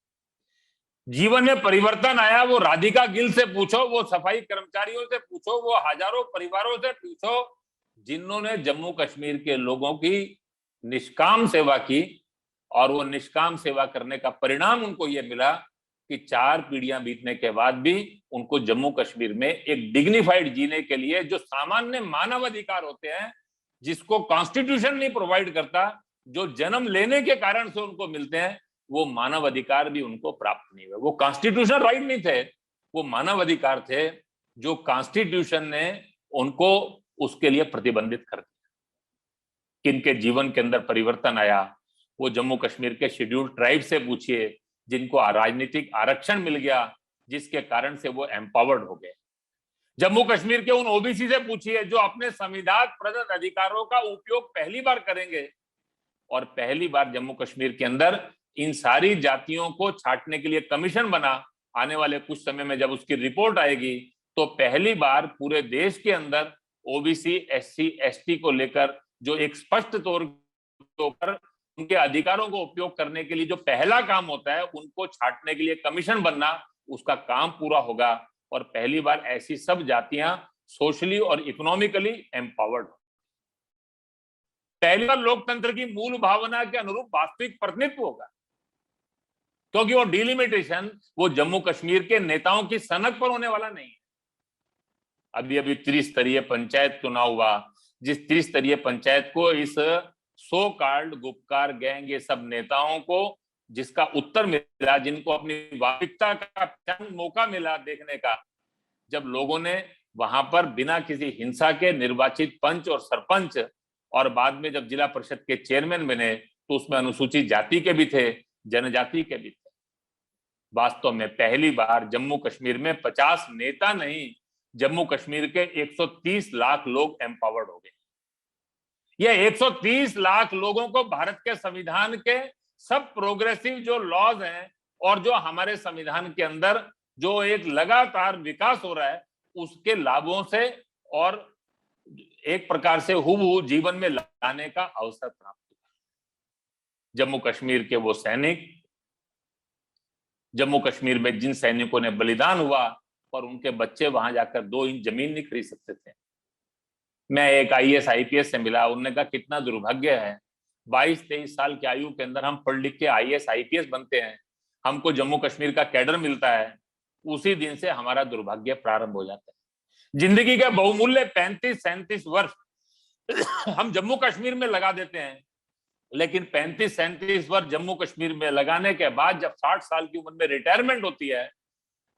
जीवन में परिवर्तन आया, वो राधिका गिल से पूछो, वो सफाई कर्मचारियों से पूछो, वो हजारों परिवारों से पूछो जिन्होंने जम्मू कश्मीर के लोगों की निष्काम सेवा की, और वो निष्काम सेवा करने का परिणाम उनको ये मिला कि 4 पीढ़ियां बीतने के बाद भी उनको जम्मू कश्मीर में एक डिग्निफाइड जीने के लिए जो सामान्य मानव अधिकार होते हैं, जिसको कॉन्स्टिट्यूशन नहीं प्रोवाइड करता, जो जन्म लेने के कारण से उनको मिलते हैं, वो मानव अधिकार भी उनको प्राप्त नहीं हुए। वो कॉन्स्टिट्यूशन राइट नहीं थे, वो मानव अधिकार थे जो कॉन्स्टिट्यूशन ने उनको उसके लिए प्रतिबंधित कर दिया। किनके जीवन के अंदर परिवर्तन आया, वो जम्मू कश्मीर के शेड्यूल्ड ट्राइब से पूछिए, जिनको राजनीतिक आरक्षण मिल गया, जिसके कारण से वो एम्पावर्ड हो गए। जम्मू कश्मीर के उन ओबीसी से पूछिए जो अपने संविधान प्रदत्त अधिकारों का उपयोग पहली बार करेंगे, और पहली बार जम्मू कश्मीर के अंदर इन सारी जातियों को छांटने के लिए कमीशन बना। आने वाले कुछ समय में जब उसकी रिपोर्ट आएगी तो पहली बार पूरे देश के अंदर ओबीसी, एससी, एसटी को लेकर जो एक स्पष्ट तौर पर उनके अधिकारों को उपयोग करने के लिए जो पहला काम होता है, उनको छांटने के लिए कमीशन बनना, उसका काम पूरा होगा। और पहली बार ऐसी सब जातियां सोशली और इकोनॉमिकली एम्पावर्ड, पहली बार लोकतंत्र की मूल भावना के अनुरूप वास्तविक प्रतिनिधित्व होगा, क्योंकि वो डिलिमिटेशन वो जम्मू कश्मीर के नेताओं की सनक पर होने वाला नहीं है। अभी अभी त्रिस्तरीय पंचायत चुनाव हुआ, जिस त्रिस्तरीय पंचायत को इस सो कॉल्ड गुपकार गैंग, ये सब नेताओं को जिसका उत्तर मिला, जिनको अपनी वास्तविकता का मौका मिला देखने का, जब लोगों ने वहां पर बिना किसी हिंसा के निर्वाचित पंच और सरपंच, और बाद में जब जिला परिषद के चेयरमैन बने तो उसमें अनुसूचित जाति के भी थे, जनजाति के भी थे। वास्तव में पहली बार जम्मू कश्मीर में 50 नेता नहीं, जम्मू कश्मीर के 130 लाख लोग एम्पावर्ड हो गए। ये 130 लाख लोगों को भारत के संविधान के सब प्रोग्रेसिव जो लॉज हैं और जो हमारे संविधान के अंदर जो एक लगातार विकास हो रहा है उसके लाभों से और एक प्रकार से हूबहू जीवन में लाने का अवसर प्राप्त हुआ। जम्मू कश्मीर के वो सैनिक, जम्मू कश्मीर में जिन सैनिकों ने बलिदान हुआ पर उनके बच्चे वहां जाकर 2 इंच जमीन नहीं खरीद सकते थे। मैं एक आईएएस आईपीएस से मिला, उन्होंने कहा कितना दुर्भाग्य है 22-23 साल की आयु के अंदर हम पढ़ लिख के आईएएस आईपीएस बनते हैं, हमको जम्मू कश्मीर का कैडर मिलता है, उसी दिन से हमारा दुर्भाग्य प्रारंभ हो जाता है। जिंदगी के बहुमूल्य 35-37 वर्ष हम जम्मू कश्मीर में लगा देते हैं, लेकिन 35-37 वर्ष जम्मू कश्मीर में लगाने के बाद जब 60 साल की उम्र में रिटायरमेंट होती है,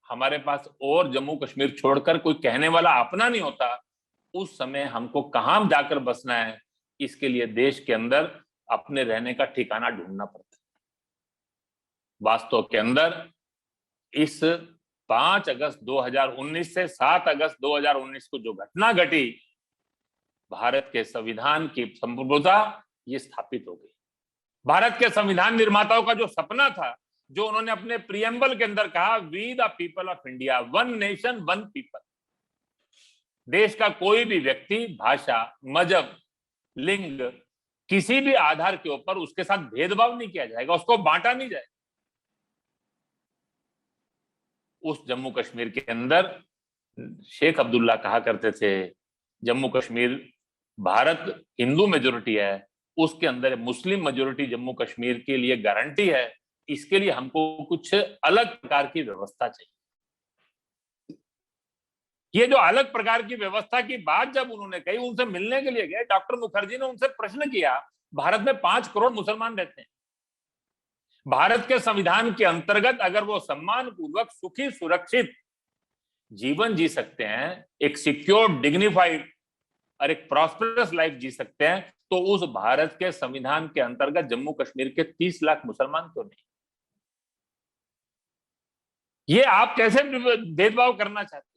हमारे पास और जम्मू कश्मीर छोड़कर कोई कहने वाला अपना नहीं होता। उस समय हमको कहां जाकर बसना है, इसके लिए देश के अंदर अपने रहने का ठिकाना ढूंढना पड़ता है। वास्तव के अंदर इस 5 अगस्त 2019 से 7 अगस्त 2019 को जो घटना घटी, भारत के संविधान की संप्रभुता ये स्थापित हो गई। भारत के संविधान निर्माताओं का जो सपना था, जो उन्होंने अपने प्रियम्बल के अंदर कहा, we the people of India, one nation one people. देश का कोई भी व्यक्ति भाषा, मजहब, लिंग, किसी भी आधार के ऊपर उसके साथ भेदभाव नहीं किया जाएगा, उसको बांटा नहीं जाएगा। उस जम्मू कश्मीर के अंदर शेख अब्दुल्ला कहा करते थे, जम्मू कश्मीर भारत हिंदू मेजोरिटी है, उसके अंदर मुस्लिम मेजोरिटी जम्मू कश्मीर के लिए गारंटी है, इसके लिए हमको कुछ अलग प्रकार की व्यवस्था चाहिए। ये जो अलग प्रकार की व्यवस्था की बात जब उन्होंने कही, उनसे मिलने के लिए गए, डॉक्टर मुखर्जी ने उनसे प्रश्न किया, भारत में 5 करोड़ मुसलमान रहते हैं, भारत के संविधान के अंतर्गत अगर वो सम्मान पूर्वक सुखी सुरक्षित जीवन जी सकते हैं, एक सिक्योर डिग्निफाइड और एक प्रॉस्पेरस लाइफ जी सकते हैं, तो उस भारत के संविधान के अंतर्गत जम्मू कश्मीर के 30 लाख मुसलमान क्यों नहीं? ये आप कैसे भेदभाव करना चाहते हैं?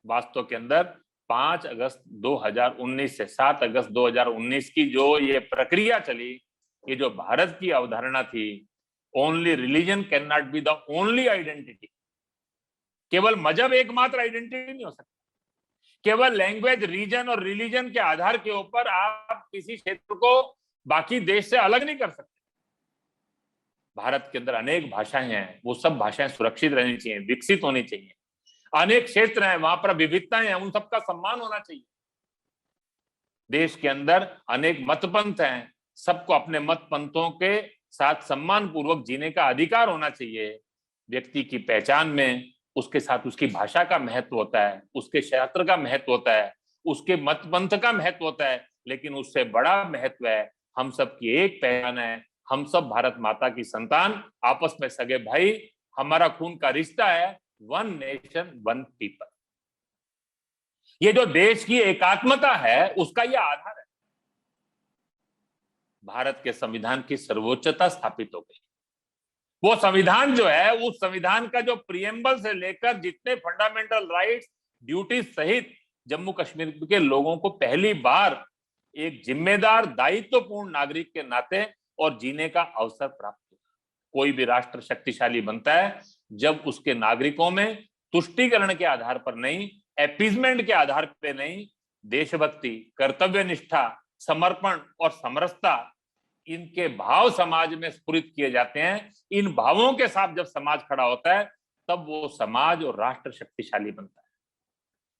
वास्तव के अंदर 5 अगस्त 2019 से 7 अगस्त 2019 की जो ये प्रक्रिया चली, ये जो भारत की अवधारणा थी, only religion can not be the only identity, केवल मजहब एकमात्र आइडेंटिटी नहीं हो सकता, केवल लैंग्वेज, रीजन और रिलीजन के आधार के ऊपर आप किसी क्षेत्र को बाकी देश से अलग नहीं कर सकते। भारत के अंदर अनेक भाषाएं हैं, वो सब भाषाएं सुरक्षित रहनी चाहिए, विकसित होनी चाहिए। अनेक क्षेत्र हैं, वहां पर विविधताएं हैं, उन सबका सम्मान होना चाहिए। देश के अंदर अनेक मतपंथ हैं, सबको अपने मत पंथों के साथ सम्मान पूर्वक जीने का अधिकार होना चाहिए। व्यक्ति की पहचान में उसके साथ उसकी भाषा का महत्व होता है, उसके क्षेत्र का महत्व होता है, उसके मत पंथ का महत्व होता है, लेकिन उससे बड़ा महत्व है हम सबकी एक पहचान है, हम सब भारत माता की संतान, आपस में सगे भाई, हमारा खून का रिश्ता है, वन नेशन वन पीपल। ये जो देश की एकात्मता है उसका ये आधार है। भारत के संविधान की सर्वोच्चता स्थापित हो गई। वो संविधान जो है, उस संविधान का जो प्रियम्बल से लेकर जितने फंडामेंटल राइट्स, ड्यूटी सहित जम्मू कश्मीर के लोगों को पहली बार एक जिम्मेदार, दायित्वपूर्ण नागरिक के नाते और जीने का अवसर प्राप्त हुआ। कोई भी राष्ट्र शक्तिशाली बनता है जब उसके नागरिकों में तुष्टीकरण के आधार पर नहीं, एपीजमेंट के आधार पर नहीं, देशभक्ति, कर्तव्य निष्ठा, समर्पण और समरसता, इनके भाव समाज में स्फुरित किए जाते हैं। इन भावों के साथ जब समाज खड़ा होता है तब वो समाज और राष्ट्र शक्तिशाली बनता है।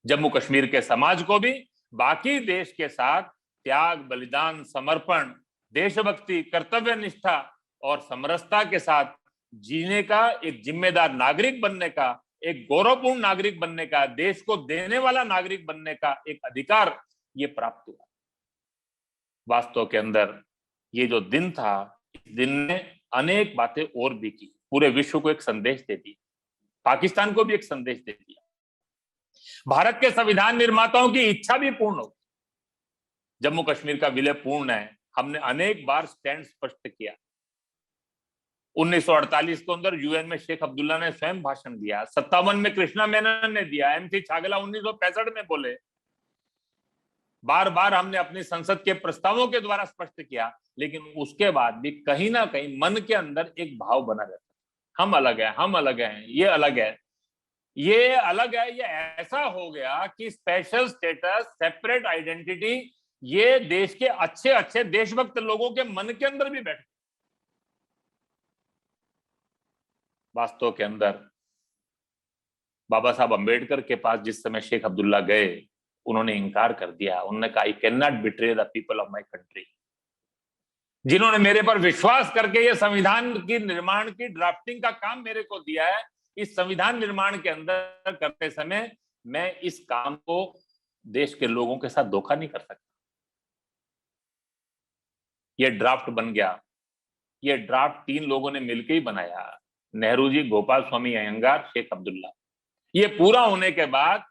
जम्मू कश्मीर के समाज को भी बाकी देश के साथ त्याग, बलिदान, समर्पण, देशभक्ति, कर्तव्य निष्ठा और समरसता के साथ जीने का, एक जिम्मेदार नागरिक बनने का, एक गौरवपूर्ण नागरिक बनने का, देश को देने वाला नागरिक बनने का एक अधिकार ये प्राप्त हुआ। वास्तव के अंदर ये जो दिन था, इस दिन ने अनेक बातें और भी की, पूरे विश्व को एक संदेश दे दिया, पाकिस्तान को भी एक संदेश दे दिया। भारत के संविधान निर्माताओं की इच्छा भी पूर्ण हो। जम्मू कश्मीर का विलय पूर्ण है, हमने अनेक बार स्टैंड स्पष्ट किया। 1948 के अंदर यूएन में शेख अब्दुल्ला ने स्वयं भाषण दिया, 57 में कृष्णा मेनन ने दिया, एमसी छागला 1965 में बोले। बार बार हमने अपनी संसद के प्रस्तावों के द्वारा स्पष्ट किया, लेकिन उसके बाद भी कहीं ना कहीं मन के अंदर एक भाव बना रहता, हम अलग हैं, हम अलग हैं, ये अलग है, ये अलग है। ये ऐसा हो गया कि स्पेशल स्टेटस, सेपरेट आइडेंटिटी, ये देश के अच्छे अच्छे देशभक्त लोगों के मन के अंदर भी बैठ। वास्तव के अंदर बाबा साहब अंबेडकर के पास जिस समय शेख अब्दुल्ला गए, उन्होंने इंकार कर दिया। उन्होंने कहा, I can not betray the people of my country. जिन्होंने मेरे पर विश्वास करके ये संविधान की निर्माण की ड्राफ्टिंग का काम मेरे को दिया है, इस संविधान निर्माण के अंदर करते समय मैं इस काम को देश के लोगों के साथ धोखा नहीं कर सकता। ये ड्राफ्ट बन गया। ये ड्राफ्ट 3 लोगों ने मिलकर ही बनाया, नेहरू जी, गोपाल स्वामी अयंगार, शेख अब्दुल्ला। ये पूरा होने के बाद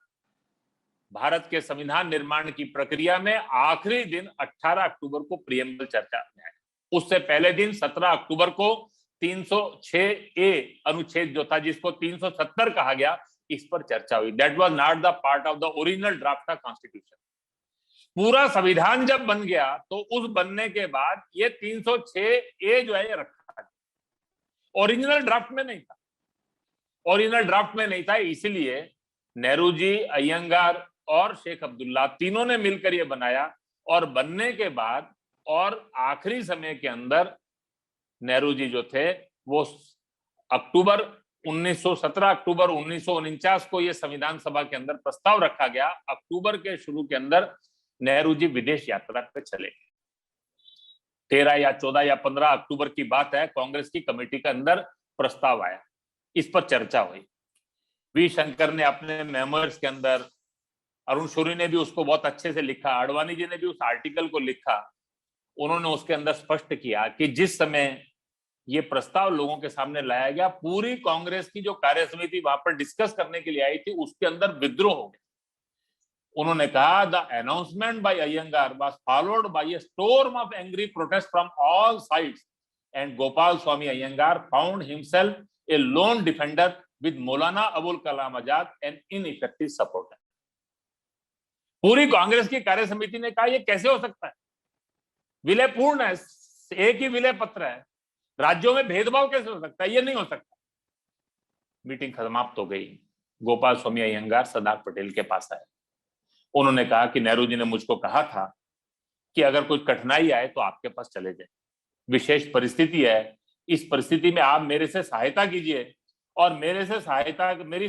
भारत के संविधान निर्माण की प्रक्रिया में आखिरी दिन 18 अक्टूबर को प्रियम्बल चर्चा में आया। उससे पहले दिन 17 अक्टूबर को 306A अनुच्छेद जो था, जिसको 370 कहा गया, इस पर चर्चा हुई। That was not the part of the original draft of constitution. पूरा संविधान जब बन गया तो उस बनने के बाद ये 306A जो है ये रखा गया, ओरिजिनल ड्राफ्ट में नहीं था। ओरिजिनल ड्राफ्ट में नहीं था, इसलिए नेहरू जी, अयंगार और शेख अब्दुल्ला तीनों ने मिलकर ये बनाया। और बनने के बाद और आखिरी समय के अंदर नेहरू जी जो थे वो 17 अक्टूबर 1949 को ये संविधान सभा के अंदर प्रस्ताव रखा गया। अक्टूबर के शुरू के अंदर नेहरू जी विदेश यात्रा पे चले गए। 13 या 14 या 15 अक्टूबर की बात है, कांग्रेस की कमेटी के अंदर प्रस्ताव आया, इस पर चर्चा हुई। वी शंकर ने अपने मेमोर्स के अंदर, अरुण शौरी ने भी उसको बहुत अच्छे से लिखा, आडवाणी जी ने भी उस आर्टिकल को लिखा। उन्होंने उसके अंदर स्पष्ट किया कि जिस समय ये प्रस्ताव लोगों के सामने लाया गया, पूरी कांग्रेस की जो कार्य समिति वहां पर डिस्कस करने के लिए आई थी, उसके अंदर विद्रोह हो गया। उन्होंने कहा, the announcement bye Iyengar was followed by a storm of angry protest from all sides and Gopal Swami Iyengar found himself A loan defender with Maulana Abul Kalam Azad and ineffective supporter. पूरी कांग्रेस की कार्य समिति ने कहा, यह कैसे हो सकता है, विलय पूर्ण है, एक ही विलय पत्र है, राज्यों में भेदभाव कैसे हो सकता है, यह नहीं हो सकता। मीटिंग समाप्त हो गई। गोपाल स्वामी अयंगार सरदार पटेल के पास आए। उन्होंने कहा कि नेहरू जी ने मुझको कहा था कि अगर कोई कठिनाई आए तो आपके पास चले जाए, विशेष परिस्थिति है, इस परिस्थिति में आप मेरे से सहायता कीजिए और मेरी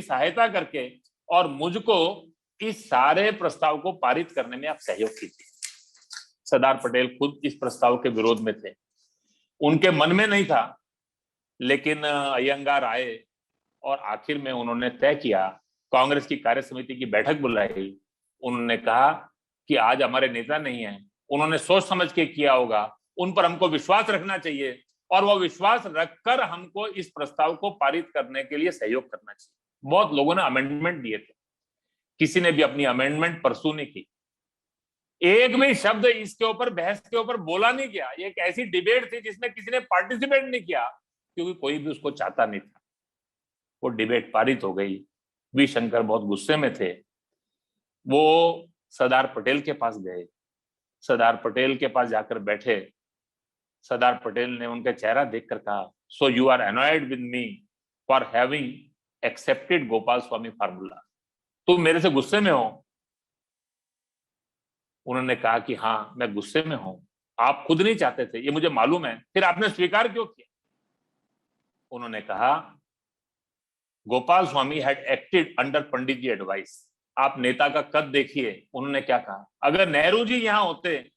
सहायता करके और मुझको इस सारे प्रस्ताव को पारित करने में आप सहयोग कीजिए। सरदार पटेल खुद इस प्रस्ताव के विरोध में थे, उनके मन में नहीं था, लेकिन अयंगार आए और आखिर में उन्होंने तय किया, कांग्रेस की कार्य समिति की बैठक बुलाई। उन्होंने कहा कि आज हमारे नेता नहीं है, उन्होंने सोच समझ के किया होगा, उन पर हमको विश्वास रखना चाहिए और वो विश्वास रखकर हमको इस प्रस्ताव को पारित करने के लिए सहयोग करना चाहिए। बहुत लोगों ने अमेंडमेंट दिए थे, किसी ने भी अपनी अमेंडमेंट परसू नहीं की, एक भी शब्द इसके ऊपर, बहस के ऊपर बोला नहीं गया। ये एक ऐसी डिबेट थी जिसमें किसी ने पार्टिसिपेट नहीं किया, क्योंकि कोई भी उसको चाहता नहीं था। वो डिबेट पारित हो गई। वी शंकर बहुत गुस्से में थे। वो सरदार पटेल के पास गए, सरदार पटेल के पास जाकर बैठे। सरदार पटेल ने उनका चेहरा देखकर कहा, so you are annoyed with me for having accepted Gopalaswami formula. तुम मेरे से गुस्से में हो? उन्होंने कहा कि हाँ, मैं गुस्से में हूं, आप खुद नहीं चाहते थे, ये मुझे मालूम है, फिर आपने स्वीकार क्यों किया? उन्होंने कहा, Gopal Swami had acted under Pandit ji advice. आप नेता का कद देखिए, उन्होंने क्या कहा, अगर नेहरू जी यहां होते,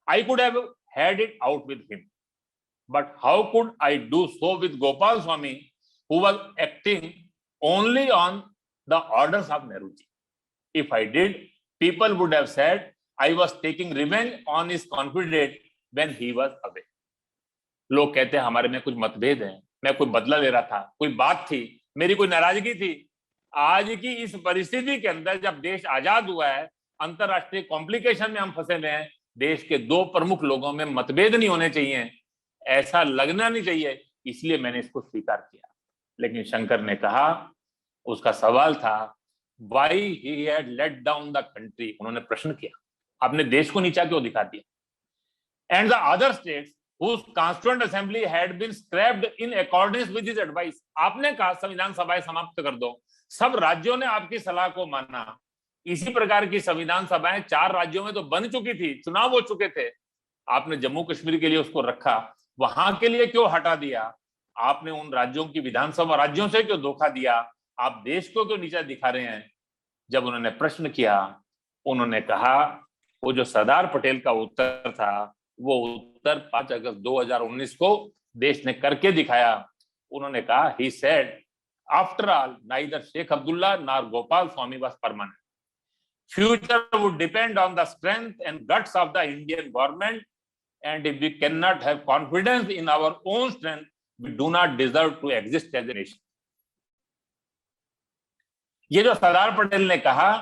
I could have had it out with him, but how could I do so with Gopal Swami, who was acting only on the orders of Nehruji? If I did, people would have said I was taking revenge on his confidant when he was away. लोग कहते हैं हमारे में कुछ मतभेद हैं, मैं कोई बदला ले रहा था, कोई बात थी, मेरी कोई नाराजगी थी, आज की इस परिस्थिति के अंदर जब देश आजाद हुआ है, अंतरराष्ट्रीय कॉम्प्लिकेशन में हम फंसे हुए हैं, देश के दो प्रमुख लोगों में मतभेद नहीं होने चाहिए, ऐसा लगना नहीं चाहिए, इसलिए मैंने इसको स्वीकार किया। लेकिन शंकर ने कहा, उसका सवाल था why he had let down the country, उन्होंने प्रश्न किया आपने देश को नीचा क्यों दिखा दिया, and the other states whose constituent assembly had been scrapped in accordance with his advice, आपने कहा संविधान सभाएं समाप्त कर दो, सब राज्यों ने आपकी सलाह को माना, इसी प्रकार की संविधान सभाएं 4 राज्यों में तो बन चुकी थी, चुनाव हो चुके थे, आपने जम्मू कश्मीर के लिए उसको रखा, वहां के लिए क्यों हटा दिया, आपने उन राज्यों की विधानसभा राज्यों से क्यों धोखा दिया, आप देश को क्यों नीचा दिखा रहे हैं। जब उन्होंने प्रश्न किया, उन्होंने कहा, वो जो सरदार पटेल का उत्तर था, वो उत्तर 5 अगस्त 2019 को देश ने करके दिखाया। उन्होंने कहा, he said, after all, neither Sheikh Abdullah nor Gopal Swami was permanent. Future would depend on the strength and guts of the Indian government, and if we cannot have confidence in our own strength, we do not deserve to exist as a nation. ये जो सरदार पटेल ने कहा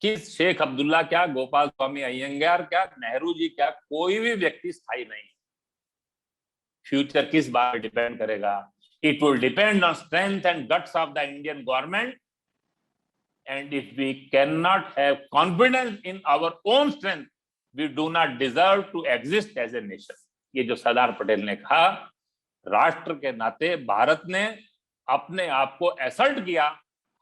कि शेख अब्दुल्ला क्या, गोपाल स्वामी अयंगार क्या, नेहरू जी क्या, कोई भी व्यक्ति स्थायी नहीं। फ्यूचर किस बात पर डिपेंड करेगा? It will depend on strength and guts of the Indian government, and if we can not have confidence in our own strength, we do not deserve to exist as a nation. ये जो सरदार पटेल ने कहा, राष्ट्र के नाते भारत ने अपने आप को असर्ट किया,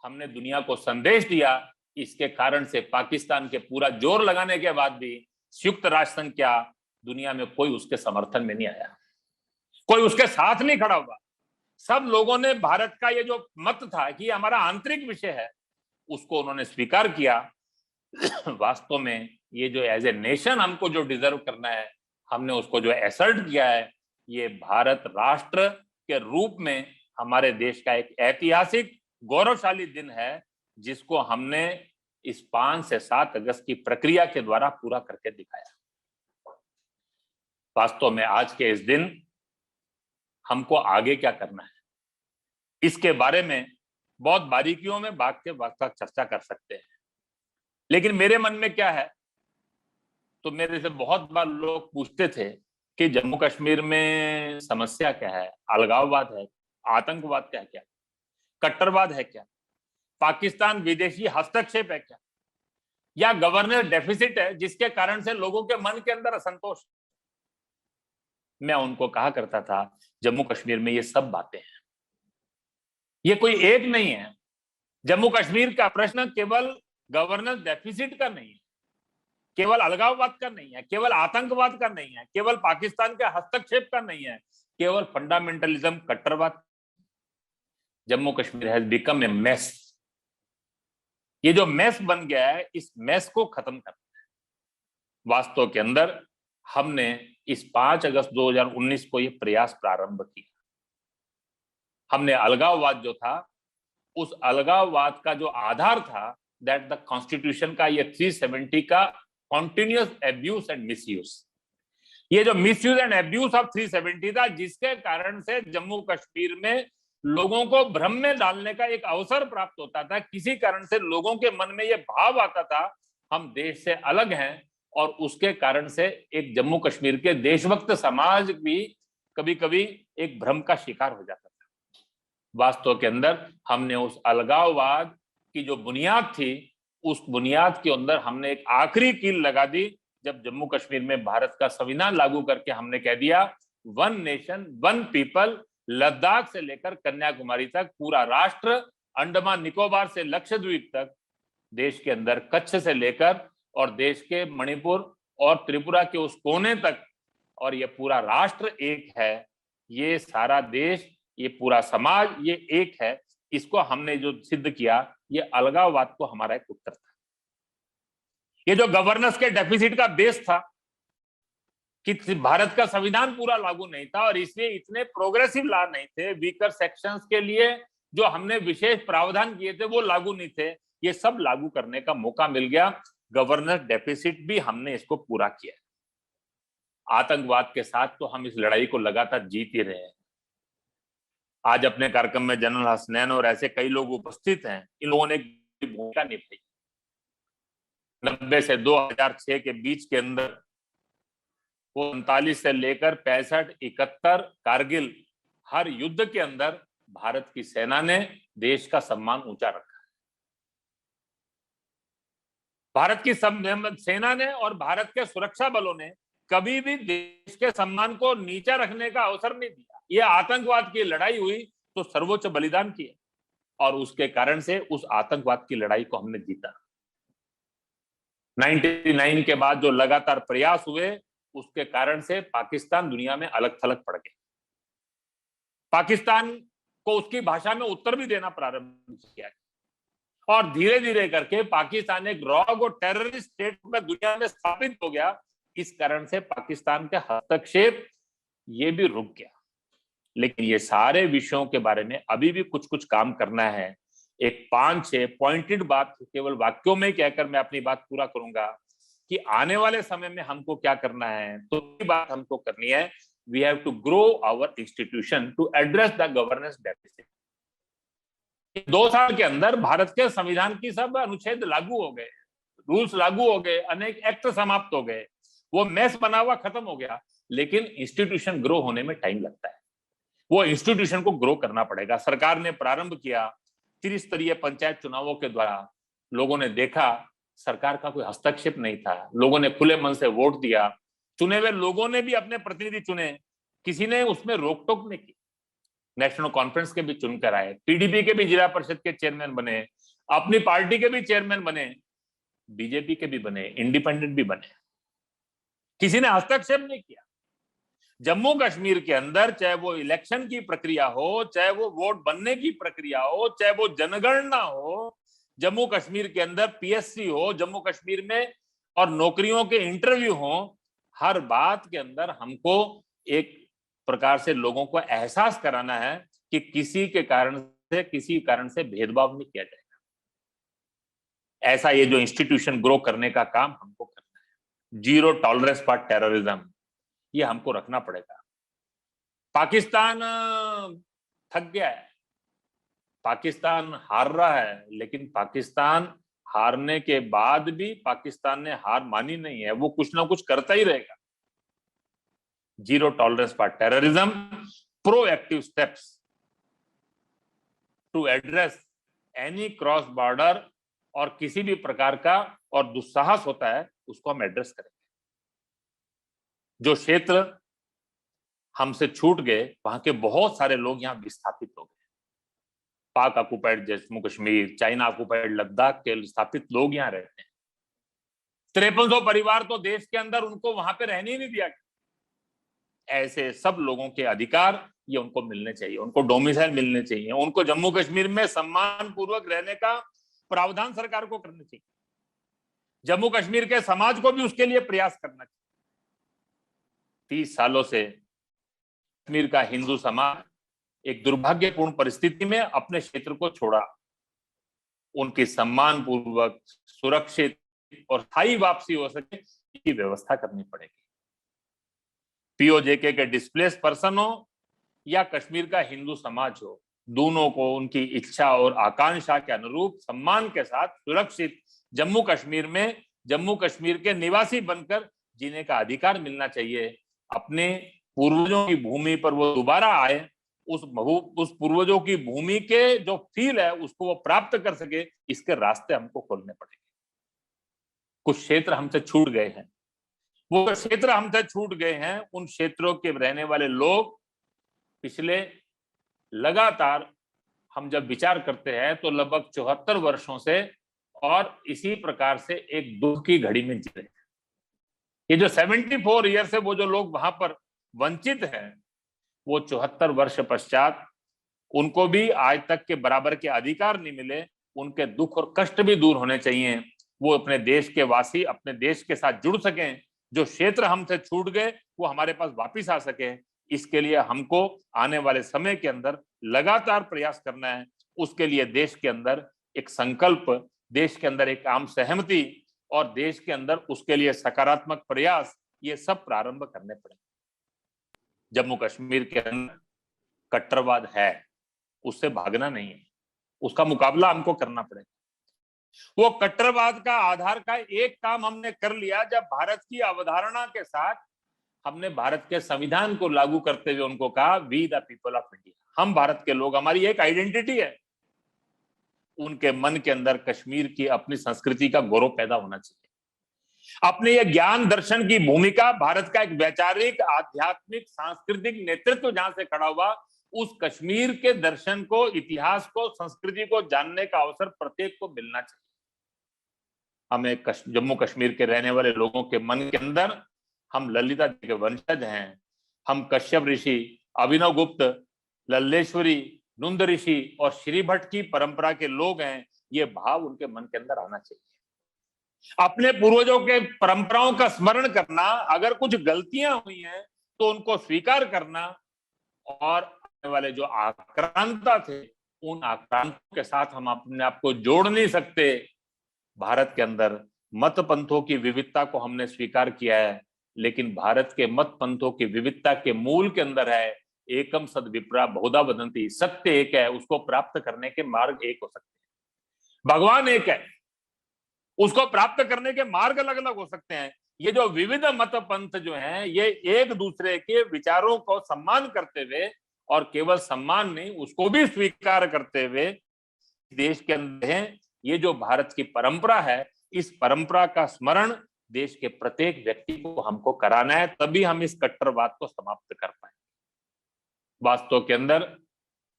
हमने दुनिया को संदेश दिया, इसके कारण से पाकिस्तान के पूरा जोर लगाने के बाद भी संयुक्त राष्ट्र संघ क्या, दुनिया में कोई उसके समर्थन में नहीं आया, कोई उसके साथ नहीं खड़ा हुआ। सब लोगों ने भारत का ये जो मत था कि हमारा आंतरिक विषय है, उसको उन्होंने स्वीकार किया। वास्तव में ये जो एज ए नेशन हमको जो डिजर्व करना है, हमने उसको जो असर्ट किया है, ये भारत राष्ट्र के रूप में हमारे देश का एक ऐतिहासिक गौरवशाली दिन है, जिसको हमने इस 5 से 7 अगस्त की प्रक्रिया के द्वारा पूरा करके दिखाया। वास्तव में आज के इस दिन हमको आगे क्या करना है, इसके बारे में बहुत बारीकियों में बात के वक्त चर्चा कर सकते हैं, लेकिन मेरे मन में क्या है, तो मेरे से बहुत बार लोग पूछते थे कि जम्मू कश्मीर में समस्या क्या है, अलगाववाद है, आतंकवाद क्या है, क्या कट्टरवाद है, क्या पाकिस्तान विदेशी हस्तक्षेप है, क्या या गवर्नेंस डेफिसिट है जिसके कारण से लोगों के मन के अंदर असंतोष। मैं उनको कहा करता था, जम्मू कश्मीर में ये सब बातें हैं, ये कोई एक नहीं है। जम्मू कश्मीर का प्रश्न केवल गवर्नेंस डेफिसिट का नहीं है, केवल अलगाववाद का नहीं है, केवल आतंकवाद का नहीं है, केवल पाकिस्तान के हस्तक्षेप का नहीं है, केवल फंडामेंटलिज्म कट्टरवाद। Jammu Kashmir has become a mess. ये जो मेस बन गया है, इस मेस को खत्म करना है। वास्तव के अंदर हमने इस 5 अगस्त 2019 को ये प्रयास प्रारंभ किया। हमने अलगाववाद जो था, उस अलगाववाद का जो आधार था, दैट द कॉन्स्टिट्यूशन का ये 370 का कॉन्टिन्यूअस एब्यूज एंड मिसयूज, ये जो मिसयूज एंड एब्यूज ऑफ 370 था, जिसके कारण से जम्मू कश्मीर में लोगों को भ्रम में डालने का एक अवसर प्राप्त होता था। किसी कारण से लोगों के मन में यह भाव आता था हम देश से अलग हैं, और उसके कारण से एक जम्मू कश्मीर के देशभक्त समाज भी कभी कभी एक भ्रम का शिकार हो जाता था। वास्तव के अंदर हमने उस अलगाववाद की जो बुनियाद थी, उस बुनियाद के अंदर हमने एक आखिरी कील लगा दी, जब जम्मू कश्मीर में भारत का संविधान लागू करके हमने कह दिया, 1 नेशन 1 पीपल, लद्दाख से लेकर कन्याकुमारी तक पूरा राष्ट्र, अंडमान निकोबार से लक्षद्वीप तक, देश के अंदर कच्छ से लेकर और देश के मणिपुर और त्रिपुरा के उस कोने तक, और ये पूरा राष्ट्र एक है, ये सारा देश, ये पूरा समाज, ये एक है। इसको हमने जो सिद्ध किया, ये अलगाववाद को हमारा एक उत्तर था। ये जो गवर्नेंस के डेफिसिट का बेस था कि भारत का संविधान पूरा लागू नहीं था, और इसलिए इतने प्रोग्रेसिव लॉ नहीं थे, वीकर सेक्शंस के लिए जो हमने विशेष प्रावधान किए थे वो लागू नहीं थे। ये सब लागू करने का मौका मिल गया। गवर्नेंस डेफिसिट भी हमने इसको पूरा किया। आतंकवाद के साथ तो हम इस लड़ाई को लगातार जीत ही रहे हैं। आज अपने कार्यक्रम में जनरल हसनैन और ऐसे कई लोग उपस्थित हैं, इन लोगों ने भूमिका निभाई। 90 से 2006 के बीच के अंदर वो 39 से लेकर 65, 71 कारगिल, हर युद्ध के अंदर भारत की सेना ने देश का सम्मान ऊंचा रखा। भारत की सेना ने और भारत के सुरक्षा बलों ने कभी भी देश के सम्मान को नीचा रखने का अवसर नहीं दिया। यह आतंकवाद की लड़ाई हुई तो सर्वोच्च बलिदान किया और उसके कारण से उस आतंकवाद की लड़ाई को हमने जीता। 99 के बाद जो लगातार प्रयास हुए उसके कारण से पाकिस्तान दुनिया में अलग थलग पड़ गया। पाकिस्तान को उसकी भाषा में उत्तर भी देना प्रारंभ किया और धीरे धीरे करके पाकिस्तान एक रॉग और टेररिस्ट स्टेट में दुनिया में स्थापित हो गया। इस कारण से पाकिस्तान के हस्तक्षेप ये भी रुक गया। लेकिन ये सारे विषयों के बारे में अभी भी कुछ कुछ काम करना है। एक 5-6 पॉइंटेड बात केवल वाक्यों में कहकर मैं अपनी बात पूरा करूंगा कि आने वाले समय में हमको क्या करना है। तो ये बात हमको करनी है, we have to grow our institution to address the governance deficit. 2 साल के अंदर भारत के संविधान की सब अनुच्छेद लागू हो गए, रूल्स लागू हो गए, अनेक एक्ट समाप्त हो गए, वो मैस बना हुआ खत्म हो गया। लेकिन इंस्टीट्यूशन ग्रो होने में टाइम लगता है, वो इंस्टीट्यूशन को ग्रो करना पड़ेगा। सरकार ने प्रारंभ किया त्रिस्तरीय पंचायत चुनावों के द्वारा। लोगों ने देखा सरकार का कोई हस्तक्षेप नहीं था, लोगों ने खुले मन से वोट दिया, चुने हुए लोगों ने भी अपने प्रतिनिधि चुने, किसी ने उसमें रोक टोक नहीं की। नेशनल कॉन्फ्रेंस के भी चुनकर आए, पीडीपी के भी जिला परिषद के चेयरमैन बने, अपनी पार्टी के भी चेयरमैन बने, बीजेपी के भी बने, इंडिपेंडेंट भी बने, किसी ने हस्तक्षेप नहीं किया। जम्मू कश्मीर के अंदर चाहे वो इलेक्शन की प्रक्रिया हो, चाहे वो वोट बनने की प्रक्रिया हो, चाहे वो जनगणना हो, जम्मू कश्मीर के अंदर पीएससी हो, जम्मू कश्मीर में और नौकरियों के इंटरव्यू हो, हर बात के अंदर हमको एक प्रकार से लोगों को एहसास कराना है कि किसी कारण से भेदभाव नहीं किया जाएगा। ऐसा ये जो इंस्टीट्यूशन ग्रो करने का काम हमको करना है। जीरो टॉलरेंस फॉर टेररिज्म, ये हमको रखना पड़ेगा। पाकिस्तान थक गया है, पाकिस्तान हार रहा है, लेकिन पाकिस्तान हारने के बाद भी पाकिस्तान ने हार मानी नहीं है, वो कुछ ना कुछ करता ही रहेगा। Zero tolerance for terrorism, proactive steps to address any cross border, और किसी भी प्रकार का और दुस्साहस होता है उसको हम एड्रेस करेंगे। जो क्षेत्र हमसे छूट गए वहां के बहुत सारे लोग यहां विस्थापित हो गए। पाक occupied Jammu Kashmir, China occupied Ladakh के विस्थापित लोग यहां रहते हैं। 5300 परिवार तो देश के अंदर उनको वहां पे रहने ही नहीं दिया गया। ऐसे सब लोगों के अधिकार ये उनको मिलने चाहिए, उनको डोमिसाइल मिलने चाहिए, उनको जम्मू कश्मीर में सम्मान पूर्वक रहने का प्रावधान सरकार को करना चाहिए। जम्मू कश्मीर के समाज को भी उसके लिए प्रयास करना चाहिए। 30 सालों से कश्मीर का हिंदू समाज एक दुर्भाग्यपूर्ण परिस्थिति में अपने क्षेत्र को छोड़ा। उनकी सम्मान पूर्वक, सुरक्षित और स्थायी वापसी हो सके, इसकी व्यवस्था करनी पड़ेगी। पीओजेके के डिस्प्लेस पर्सन हो या कश्मीर का हिंदू समाज हो, दोनों को उनकी इच्छा और आकांक्षा के अनुरूप सम्मान के साथ सुरक्षित जम्मू कश्मीर में जम्मू कश्मीर के निवासी बनकर जीने का अधिकार मिलना चाहिए। अपने पूर्वजों की भूमि पर वो दोबारा आए, उस पूर्वजों की भूमि के जो फील है उसको वो प्राप्त कर सके, इसके रास्ते हमको खोलने पड़ेंगे। कुछ क्षेत्र हमसे छूट गए हैं, वो क्षेत्र हमसे छूट गए हैं, उन क्षेत्रों के रहने वाले लोग पिछले लगातार हम जब विचार करते हैं तो लगभग 74 वर्षों से और इसी प्रकार से एक दुख की घड़ी में जी रहे हैं। ये जो 74 ईयर से वो जो लोग वहां पर वंचित हैं, वो 74 वर्ष पश्चात उनको भी आज तक के बराबर के अधिकार नहीं मिले। उनके दुख और कष्ट भी दूर होने चाहिए, वो अपने देश के वासी अपने देश के साथ जुड़ सकें, जो क्षेत्र हमसे छूट गए वो हमारे पास वापिस आ सके। इसके लिए हमको आने वाले समय के अंदर लगातार प्रयास करना है। उसके लिए देश के अंदर एक संकल्प, देश के अंदर एक आम सहमति और देश के अंदर उसके लिए सकारात्मक प्रयास, ये सब प्रारंभ करने पड़ेंगे। जम्मू कश्मीर के अंदर कट्टरवाद है, उससे भागना नहीं है, उसका मुकाबला हमको करना पड़ेगा। वो कट्टरवाद का आधार का एक काम हमने कर लिया जब भारत की अवधारणा के साथ हमने भारत के संविधान को लागू करते हुए उनको कहा we the people of India, हम भारत के लोग, हमारी एक आइडेंटिटी है। उनके मन के अंदर कश्मीर की अपनी संस्कृति का गौरव पैदा होना चाहिए। अपने ये ज्ञान दर्शन की भूमिका, भारत का एक वैचारिक आध्यात्मिक सांस्कृतिक नेतृत्व जहां से खड़ा हुआ, उस कश्मीर के दर्शन को, इतिहास को, संस्कृति को जानने का अवसर प्रत्येक को मिलना चाहिए। हमें जम्मू कश्मीर के रहने वाले लोगों के मन के अंदर हम ललिता जी के वंशज हैं, हम कश्यप ऋषि, अभिनव गुप्त, लल्लेश्वरी, नुंद ऋषि और श्री भट्ट की परंपरा के लोग हैं, ये भाव उनके मन के अंदर आना चाहिए। अपने पूर्वजों के परंपराओं का स्मरण करना, अगर कुछ गलतियां हुई हैं तो उनको स्वीकार करना, और आने वाले जो आक्रांता थे उन आक्रांतों के साथ हम अपने आप को जोड़ नहीं सकते। भारत के अंदर मत पंथों की विविधता को हमने स्वीकार किया है, लेकिन भारत के मत पंथों की विविधता के मूल के अंदर है एकम सद विप्रा बहुधा वदंती, सत्य एक है, उसको प्राप्त करने के मार्ग एक हो सकते हैं। भगवान एक है, उसको प्राप्त करने के मार्ग अलग अलग हो सकते हैं। ये जो विविध मत पंथ जो हैं, ये एक दूसरे के विचारों को सम्मान करते हुए, और केवल सम्मान नहीं, उसको भी स्वीकार करते हुए देश के अंदर हैं। ये जो भारत की परंपरा है, इस परंपरा का स्मरण देश के प्रत्येक व्यक्ति को हमको कराना है, तभी हम इस कट्टरवाद को समाप्त कर पाएंगे। वास्तव के अंदर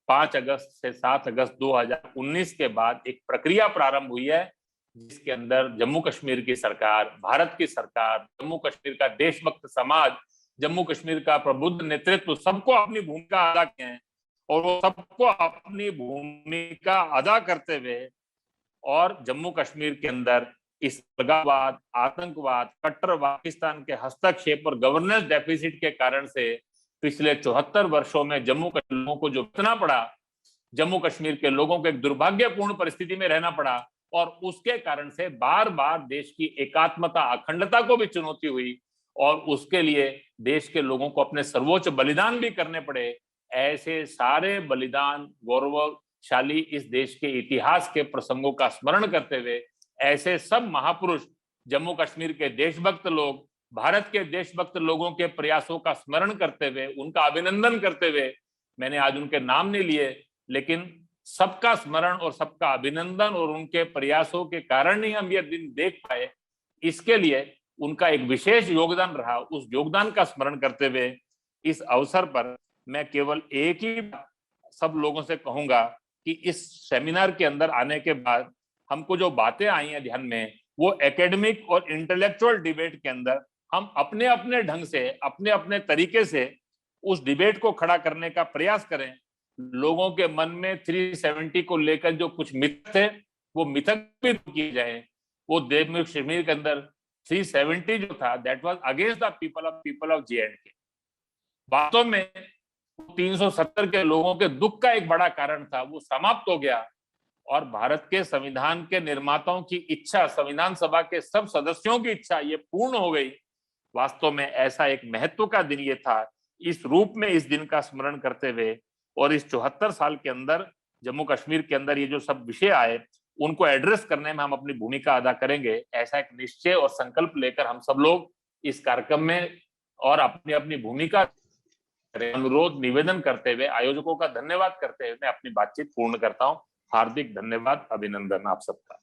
5 अगस्त से 7 अगस्त 2019 के बाद एक प्रक्रिया प्रारंभ हुई है, जिसके अंदर जम्मू कश्मीर की सरकार, भारत की सरकार, जम्मू कश्मीर का देशभक्त समाज, जम्मू कश्मीर का प्रबुद्ध नेतृत्व, सबको अपनी भूमिका अदा की है, और वो सबको अपनी भूमिका अदा करते हुए और जम्मू कश्मीर के अंदर इस अलगाववाद, आतंकवाद, कट्टरवाद, पाकिस्तान के हस्तक्षेप और गवर्नेंस डेफिसिट के कारण से पिछले 74 वर्षों में जम्मू कश्मीर लोगों को जो इतना पड़ा, जम्मू कश्मीर के लोगों को एक दुर्भाग्यपूर्ण परिस्थिति में रहना पड़ा, और उसके कारण से बार बार देश की एकात्मता, अखंडता को भी चुनौती हुई, और उसके लिए देश के लोगों को अपने सर्वोच्च बलिदान भी करने पड़े। ऐसे सारे बलिदान, गौरवशाली इस देश के इतिहास के प्रसंगों का स्मरण करते हुए, ऐसे सब महापुरुष, जम्मू कश्मीर के देशभक्त लोग, भारत के देशभक्त लोगों के प्रयासों का स्मरण करते हुए, उनका अभिनंदन करते हुए, मैंने आज उनके नाम नहीं लिए, लेकिन सबका स्मरण और सबका अभिनंदन, और उनके प्रयासों के कारण ही हम ये दिन देख पाए, इसके लिए उनका एक विशेष योगदान रहा। उस योगदान का स्मरण करते हुए इस अवसर पर मैं केवल एक ही सब लोगों से कहूंगा कि इस सेमिनार के अंदर आने के बाद हमको जो बातें आई हैं ध्यान में, वो एकेडमिक और इंटेलेक्चुअल डिबेट के अंदर हम अपने अपने ढंग से, अपने अपने तरीके से उस डिबेट को खड़ा करने का प्रयास करें। लोगों के मन में 370 को लेकर जो कुछ मिथ थे, वो मिथक भी किए जाए। वो जम्मू कश्मीर के अंदर 370 जो था, that was against the people of J&K। वास्तव में 370 के लोगों के दुख का एक बड़ा कारण था, वो समाप्त हो गया, और भारत के संविधान के निर्माताओं की इच्छा, संविधान सभा के सब सदस्यों की इच्छा, ये पूर्ण हो गई। वास्तव में ऐसा एक महत्व का दिन ये था। इस रूप में इस दिन का स्मरण करते हुए, और इस 74 साल के अंदर जम्मू कश्मीर के अंदर ये जो सब विषय आए, उनको एड्रेस करने में हम अपनी भूमिका अदा करेंगे, ऐसा एक निश्चय और संकल्प लेकर हम सब लोग इस कार्यक्रम में और अपनी अपनी भूमिका अनुरोध निवेदन करते हुए, आयोजकों का धन्यवाद करते हुए मैं अपनी बातचीत पूर्ण करता हूं। हार्दिक धन्यवाद, अभिनंदन आप सबका।